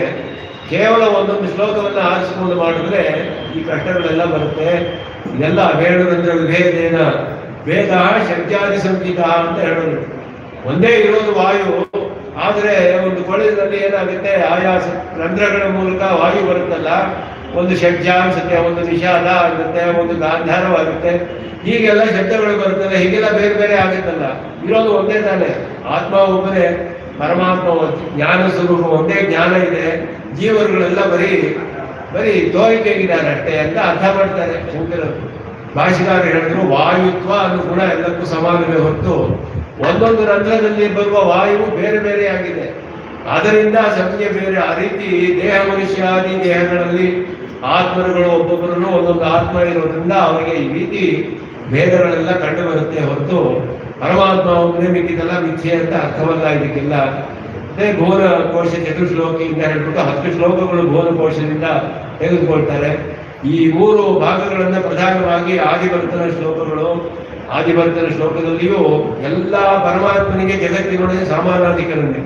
ಕೇವಲ ಒಂದೊಂದು ಶ್ಲೋಕವನ್ನು ಆರಿಸಿಕೊಂಡು ಮಾಡಿದ್ರೆ ಈ ಕಷ್ಟಗಳೆಲ್ಲ ಬರುತ್ತೆ. ಇದೆಲ್ಲ ಬೇಡದಂದ್ರೆ ವಿಭೇದೇನ ವೇದ ಶಬ್ದಾದಿ ಸಂಗೀತ ಅಂತ ಹೇಳೋದು. ಒಂದೇ ಇರೋದು ವಾಯು, ಆದರೆ ಒಂದು ಕೊಳದಲ್ಲಿ ಏನಾಗುತ್ತೆ, ಆಯಾ ರಂಧ್ರಗಳ ಮೂಲಕ ವಾಯು ಬರುತ್ತಲ್ಲ, ಒಂದು ಷಡ್ಜ ಅನ್ಸುತ್ತೆ, ಒಂದು ನಿಷಾದ ಆಗುತ್ತೆ, ಒಂದು ಗಾಂಧಾರವಾಗುತ್ತೆ, ಹೀಗೆಲ್ಲ ಶಬ್ದಗಳು ಬರುತ್ತಲ್ಲ, ಹೀಗೆಲ್ಲ ಬೇರೆ ಬೇರೆ ಆಗುತ್ತಲ್ಲ. ಇರೋದು ಒಂದೇ ತಾನೆ, ಆತ್ಮ ಒಬ್ಬನೇ, ಪರಮಾತ್ಮ ಜ್ಞಾನ ಸ್ವರೂಪ ಒಂದೇ ಜ್ಞಾನ ಇದೆ. ಜೀವರುಗಳೆಲ್ಲ ಬರೀ ತೋರಿಕೆಗಿದ್ದಾರೆ ಅಷ್ಟೇ ಅಂತ ಅರ್ಥ ಮಾಡ್ತಾರೆ ಶಂಕರರು. ಭಾಷಿಕಾರ ಹೇಳಿದ್ರು ವಾಯುತ್ವ ಅನ್ನೋ ಗುಣ ಎಲ್ಲಕ್ಕೂ ಸಮಾನವೇ ಹೊರತು ಒಂದೊಂದು ರಂಧ್ರದಲ್ಲಿ ಬರುವ ವಾಯು ಬೇರೆ ಬೇರೆ ಆಗಿದೆ, ಆದ್ದರಿಂದ ಸಂಖ್ಯೆ ಬೇರೆ. ಆ ರೀತಿ ದೇಹ ಮನುಷ್ಯಾದಿ ದೇಹಗಳಲ್ಲಿ ಆತ್ಮರುಗಳು ಒಬ್ಬೊಬ್ಬರನ್ನು ಒಂದೊಂದು ಆತ್ಮ ಇರೋದ್ರಿಂದ ಅವರಿಗೆ ಈ ರೀತಿ ಭೇದಗಳೆಲ್ಲ ಕಂಡು ಬರುತ್ತೆ ಹೊರತು ಪರಮಾತ್ಮ ಒಬ್ಬನೇ ಮಿಕ್ಕಿದೆಲ್ಲ ಮಿಥ್ಯೆ ಅಂತ ಅರ್ಥವಲ್ಲ ಇದಕ್ಕೆಲ್ಲ. ಅದೇ ಭುವನ ಕೋಶ ಚತುಶ್ಲೋಕಿಯಿಂದ ಹೇಳ್ಬಿಟ್ಟು 10 ಶ್ಲೋಕಗಳು ಭುವನ ಕೋಶದಿಂದ ತೆಗೆದುಕೊಳ್ತಾರೆ. ಈ 3 ಭಾಗಗಳನ್ನ ಪ್ರಧಾನವಾಗಿ ಆದಿವರ್ತನ ಶ್ಲೋಕಗಳು. ಆದಿವರ್ತನ ಶ್ಲೋಕದಲ್ಲಿಯೂ ಎಲ್ಲ ಪರಮಾತ್ಮನಿಗೆ ಜಗತ್ತಿನೊಳಗೆ ಸಮಾನಾಧಿಕರನ್ನೇ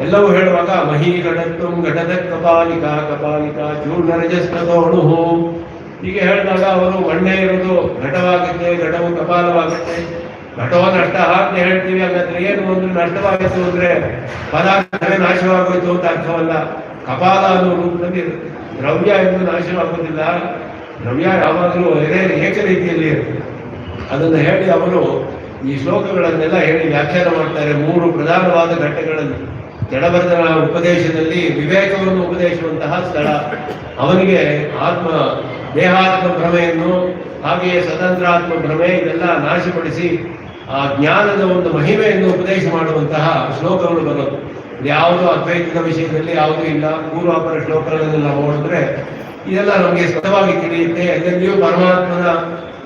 ಎಲ್ಲವೂ ಹೇಳುವಾಗ ಮಹಿ ಘಟತ್ವಂ ಘಟದ ಕಪಾಲಿಕಾ ಕಪಾಲಿಕಾ ಚೂರ್ಣರಜಸ್ತೋಣು ಹೀಗೆ ಹೇಳಿದಾಗ ಅವರು ಮಣ್ಣೆ ಇರೋದು ಘಟವಾಗುತ್ತೆ, ಘಟವು ಕಪಾಲವಾಗುತ್ತೆ. ಘಟೋ ನಷ್ಟ ಅಂತ ಹೇಳ್ತೀವಿ, ಹಾಗಾದ್ರೆ ಏನು ಒಂದು ನಷ್ಟವಾಯಿತು ಅಂದ್ರೆ ಪದಾರ್ಥವೇ ನಾಶವಾಗೋಯ್ತು ಅಂತ ಅರ್ಥವಲ್ಲ. ಕಪಾಲ ಅನ್ನೋ ರೂಪದಲ್ಲಿ ಇರುತ್ತೆ. ದ್ರವ್ಯ ಎಂದು ನಾಶವಾಗುವುದಿಲ್ಲ, ದ್ರವ್ಯ ಯಾವಾಗಲೂ ಏಕ ರೀತಿಯಲ್ಲಿ ಇರುತ್ತೆ. ಅದನ್ನು ಹೇಳಿ ಅವರು ಈ ಶ್ಲೋಕಗಳನ್ನೆಲ್ಲ ಹೇಳಿ ವ್ಯಾಖ್ಯಾನ ಮಾಡ್ತಾರೆ 3 ಪ್ರಧಾನವಾದ ಘಟ್ಟಗಳಲ್ಲಿ. ಜಡಭರತನ ಉಪದೇಶದಲ್ಲಿ ವಿವೇಕವನ್ನು ಉಪದೇಶಿಸುವಂತಹ ಸ್ಥಳ, ಅವನಿಗೆ ದೇಹಾತ್ಮ ಭ್ರಮೆಯನ್ನು ಹಾಗೆಯೇ ಸ್ವತಂತ್ರಾತ್ಮ ಭ್ರಮೆ ಇದೆಲ್ಲ ನಾಶಪಡಿಸಿ ಆ ಜ್ಞಾನದ ಒಂದು ಮಹಿಮೆಯನ್ನು ಉಪದೇಶ ಮಾಡುವಂತಹ ಶ್ಲೋಕಗಳು ಬರೋದು. ಯಾವುದು ಅದ್ವೈತದ ವಿಷಯದಲ್ಲಿ ಯಾವುದೂ ಇಲ್ಲ. ಪೂರ್ವಾಪರ ಶ್ಲೋಕಗಳನ್ನೆಲ್ಲ ನಾವು ನೋಡಿದ್ರೆ ಇದೆಲ್ಲ ನಮಗೆ ಸ್ಪಷ್ಟವಾಗಿ ತಿಳಿಯುತ್ತೆ. ಎಲ್ಲೆಲ್ಲಿಯೂ ಪರಮಾತ್ಮನ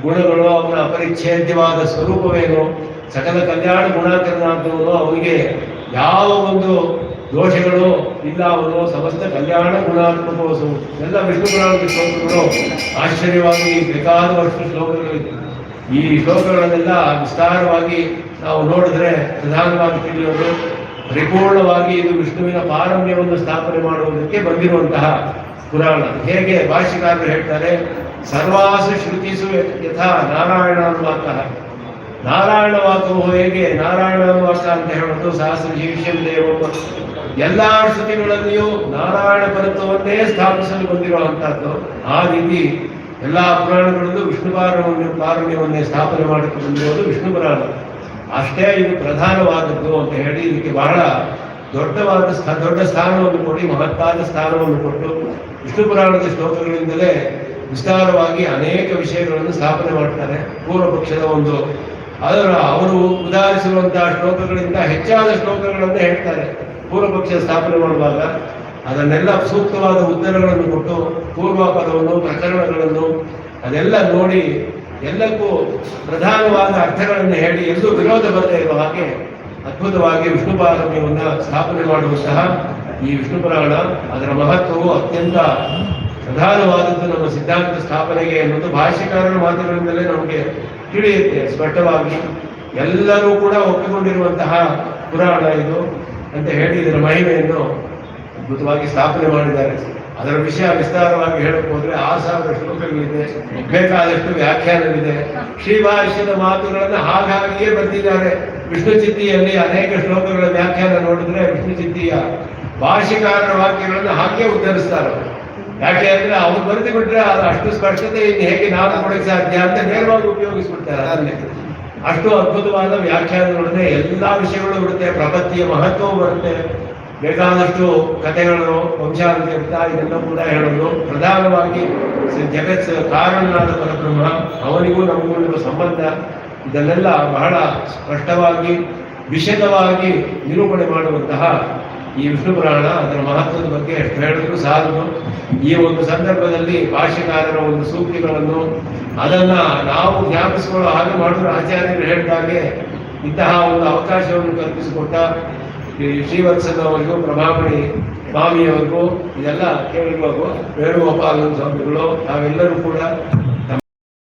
ಗುಣಗಳು, ಅವನ ಅಪರಿಚ್ಛೇದ್ಯವಾದ ಸ್ವರೂಪವೇನು, ಸಕಲ ಕಲ್ಯಾಣ ಗುಣಾಕರಣಾಂತವನು, ಅವನಿಗೆ ಯಾವ ಒಂದು ದೋಷಗಳು ಇಲ್ಲ, ಅವನು ಸಮಸ್ತ ಕಲ್ಯಾಣ ಗುಣಾತ್ಮಕೋಸು. ಎಲ್ಲ ವಿಷ್ಣು ಪುರಾಣದ ಶ್ಲೋಕಗಳು ಆಶ್ಚರ್ಯವಾಗಿ ಬೇಕಾದಷ್ಟು ಶ್ಲೋಕಗಳಿದೆ. ಈ ಶ್ಲೋಕಗಳನ್ನೆಲ್ಲ ವಿಸ್ತಾರವಾಗಿ ನಾವು ನೋಡಿದ್ರೆ ಪ್ರಧಾನವಾಗಿ ತಿಳಿಯೋದು ಪರಿಪೂರ್ಣವಾಗಿ ಇದು ವಿಷ್ಣುವಿನ ಪಾರಮ್ಯವನ್ನು ಸ್ಥಾಪನೆ ಮಾಡುವುದಕ್ಕೆ ಬಂದಿರುವಂತಹ ಪುರಾಣ. ಹೇಗೆ ಭಾಷ್ಯಕಾರರು ಹೇಳ್ತಾರೆ, ಸರ್ವಾಸು ಶ್ರುತಿಸು ಯಥಾ ನಾರಾಯಣಾನುವಾಕ. ನಾರಾಯಣ ವಾಕವು ಹೇಗೆ ನಾರಾಯಣಾನುವಾಕ ಅಂತ ಹೇಳೋದು ಸಹಸ್ರ ಶೀರ್ಷಂ ದೇವ. ಎಲ್ಲ ಶ್ರುತಿಗಳಲ್ಲಿಯೂ ನಾರಾಯಣ ಪರತ್ವವನ್ನೇ ಸ್ಥಾಪಿಸಲು ಬಂದಿರುವಂತಹದ್ದು. ಆ ರೀತಿ ಎಲ್ಲ ಪುರಾಣಗಳಲ್ಲೂ ವಿಷ್ಣು ಪಾರಮ್ಯವನ್ನೇ ಸ್ಥಾಪನೆ ಮಾಡಿಕೊಂಡು ಬಂದಿರೋದು ವಿಷ್ಣು ಪುರಾಣ. ಅಷ್ಟೇ ಇದು ಪ್ರಧಾನವಾದದ್ದು ಅಂತ ಹೇಳಿ ಇದಕ್ಕೆ ಬಹಳ ದೊಡ್ಡ ಸ್ಥಾನವನ್ನು ಕೊಡಿ, ಮಹತ್ತಾದ ಸ್ಥಾನವನ್ನು ಕೊಟ್ಟು ವಿಷ್ಣು ಪುರಾಣದ ಶ್ಲೋಕಗಳಿಂದಲೇ ವಿಸ್ತಾರವಾಗಿ ಅನೇಕ ವಿಷಯಗಳನ್ನು ಸ್ಥಾಪನೆ ಮಾಡ್ತಾರೆ. ಪೂರ್ವ ಪಕ್ಷದ ಅವರು ಉದಾಹರಿಸಿರುವಂತಹ ಶ್ಲೋಕಗಳಿಂದ ಹೆಚ್ಚಾದ ಶ್ಲೋಕಗಳನ್ನೇ ಹೇಳ್ತಾರೆ. ಪೂರ್ವ ಪಕ್ಷ ಸ್ಥಾಪನೆ ಮಾಡುವಾಗ ಅದನ್ನೆಲ್ಲ ಸೂಕ್ತವಾದ ಉತ್ತರಗಳನ್ನು ಕೊಟ್ಟು ಪೂರ್ವಾಪದವನ್ನು ಪ್ರಕರಣಗಳನ್ನು ಅದೆಲ್ಲ ನೋಡಿ ಎಲ್ಲಕ್ಕೂ ಪ್ರಧಾನವಾದ ಅರ್ಥಗಳನ್ನು ಹೇಳಿ ಎಲ್ಲೂ ವಿರೋಧ ಬರದೇ ಇರುವ ಹಾಗೆ ಅದ್ಭುತವಾಗಿ ವಿಷ್ಣು ಪಾರಮ್ಯವನ್ನು ಸ್ಥಾಪನೆ ಮಾಡುವಂತಹ ಈ ವಿಷ್ಣು ಪುರಾಣ, ಅದರ ಮಹತ್ವವು ಅತ್ಯಂತ ಪ್ರಧಾನವಾದದ್ದು ನಮ್ಮ ಸಿದ್ಧಾಂತ ಸ್ಥಾಪನೆಗೆ ಎನ್ನುವುದು ಭಾಷ್ಯಕಾರರ ಮಾತುಗಳಿಂದಲೇ ನಮಗೆ ತಿಳಿಯುತ್ತೆ ಸ್ಪಷ್ಟವಾಗಿ. ಎಲ್ಲರೂ ಕೂಡ ಒಪ್ಪಿಕೊಂಡಿರುವಂತಹ ಪುರಾಣ ಇದು ಅಂತ ಹೇಳಿ ಇದರ ಮಹಿಮೆಯನ್ನು ಅದ್ಭುತವಾಗಿ ಸ್ಥಾಪನೆ ಮಾಡಿದ್ದಾರೆ. ಅದರ ವಿಷಯ ವಿಸ್ತಾರವಾಗಿ ಹೇಳಕ್ ಹೋದ್ರೆ 6000 ಶ್ಲೋಕಗಳಿದೆ, ಬೇಕಾದಷ್ಟು ವ್ಯಾಖ್ಯಾನವಿದೆ. ಶ್ರೀಭಾಷ್ಯದ ಮಾತುಗಳನ್ನು ಹಾಗಾಗಿಯೇ ಬಂದಿದ್ದಾರೆ. ವಿಷ್ಣು ಚಿತ್ತಿಯಲ್ಲಿ ಅನೇಕ ಶ್ಲೋಕಗಳ ವ್ಯಾಖ್ಯಾನ ನೋಡಿದ್ರೆ ವಿಷ್ಣು ಚಿತ್ತಿಯ ಭಾಷ್ಯಕಾರರ ವಾಕ್ಯಗಳನ್ನು ಹಾಗೆ ಉದ್ಧರಿಸ್ತಾರೆ. ಯಾಕೆ ಅಂದ್ರೆ ಅವ್ರು ಬರೆದು ಬಿಟ್ರೆ ಅದು ಅಷ್ಟು ಸ್ಪಷ್ಟತೆ ಇನ್ನು ಹೇಗೆ ನಾವು ಕೊಡಕ್ಕೆ ಸಾಧ್ಯ ಅಂತ ನೇರವಾಗಿ ಉಪಯೋಗಿಸ್ಬಿಡ್ತಾರೆ. ಅದನ್ನೇ ಅಷ್ಟು ಅದ್ಭುತವಾದ ವ್ಯಾಖ್ಯಾನಗಳಿದೆ, ಎಲ್ಲ ವಿಷಯಗಳು ಇರುತ್ತೆ, ಪ್ರಪತ್ತಿಯ ಮಹತ್ವವು ಬರುತ್ತೆ, ಬೇಕಾದಷ್ಟು ಕಥೆಗಳು, ವಂಶಾಂತ ಇದೆಲ್ಲ ಕೂಡ ಹೇಳೋದು. ಪ್ರಧಾನವಾಗಿ ಜಗತ್ ಕಾರಣನಾದ ಪರಬ್ರಹ್ಮ, ಅವನಿಗೂ ನಮಗೂ ಇರುವ ಸಂಬಂಧ, ಇದನ್ನೆಲ್ಲ ಬಹಳ ಸ್ಪಷ್ಟವಾಗಿ ವಿಶದವಾಗಿ ನಿರೂಪಣೆ ಮಾಡುವಂತಹ ಈ ವಿಷ್ಣು ಪುರಾಣ, ಅದರ ಮಹತ್ವದ ಬಗ್ಗೆ ಎಷ್ಟು ಹೇಳಿದ್ರು ಸಾಲದು. ಈ ಒಂದು ಸಂದರ್ಭದಲ್ಲಿ ಭಾಷ್ಯಕಾರರ ಒಂದು ಸೂಕ್ತಿಗಳನ್ನು ಅದನ್ನ ನಾವು ಜ್ಞಾಪಿಸಿಕೊಳ್ಳೋ ಹಾಗೆ ಮಾಡಿದ್ರು ಆಚಾರ್ಯರು ಹೇಳಿದಾಗೆ ಇಂತಹ ಒಂದು ಅವಕಾಶವನ್ನು ಕಲ್ಪಿಸಿಕೊಟ್ಟ ಈ ಶ್ರೀವತ್ಸನವರಿಗೂ, ಪ್ರಭಾಮಣಿ ಸ್ವಾಮಿಯವರಿಗೂ, ಇದೆಲ್ಲ ಕೇಳಿರುವಾಗ ವೇಣುಗೋಪಾಲನ ಸ್ವಾಮಿಗಳು, ನಾವೆಲ್ಲರೂ ಕೂಡ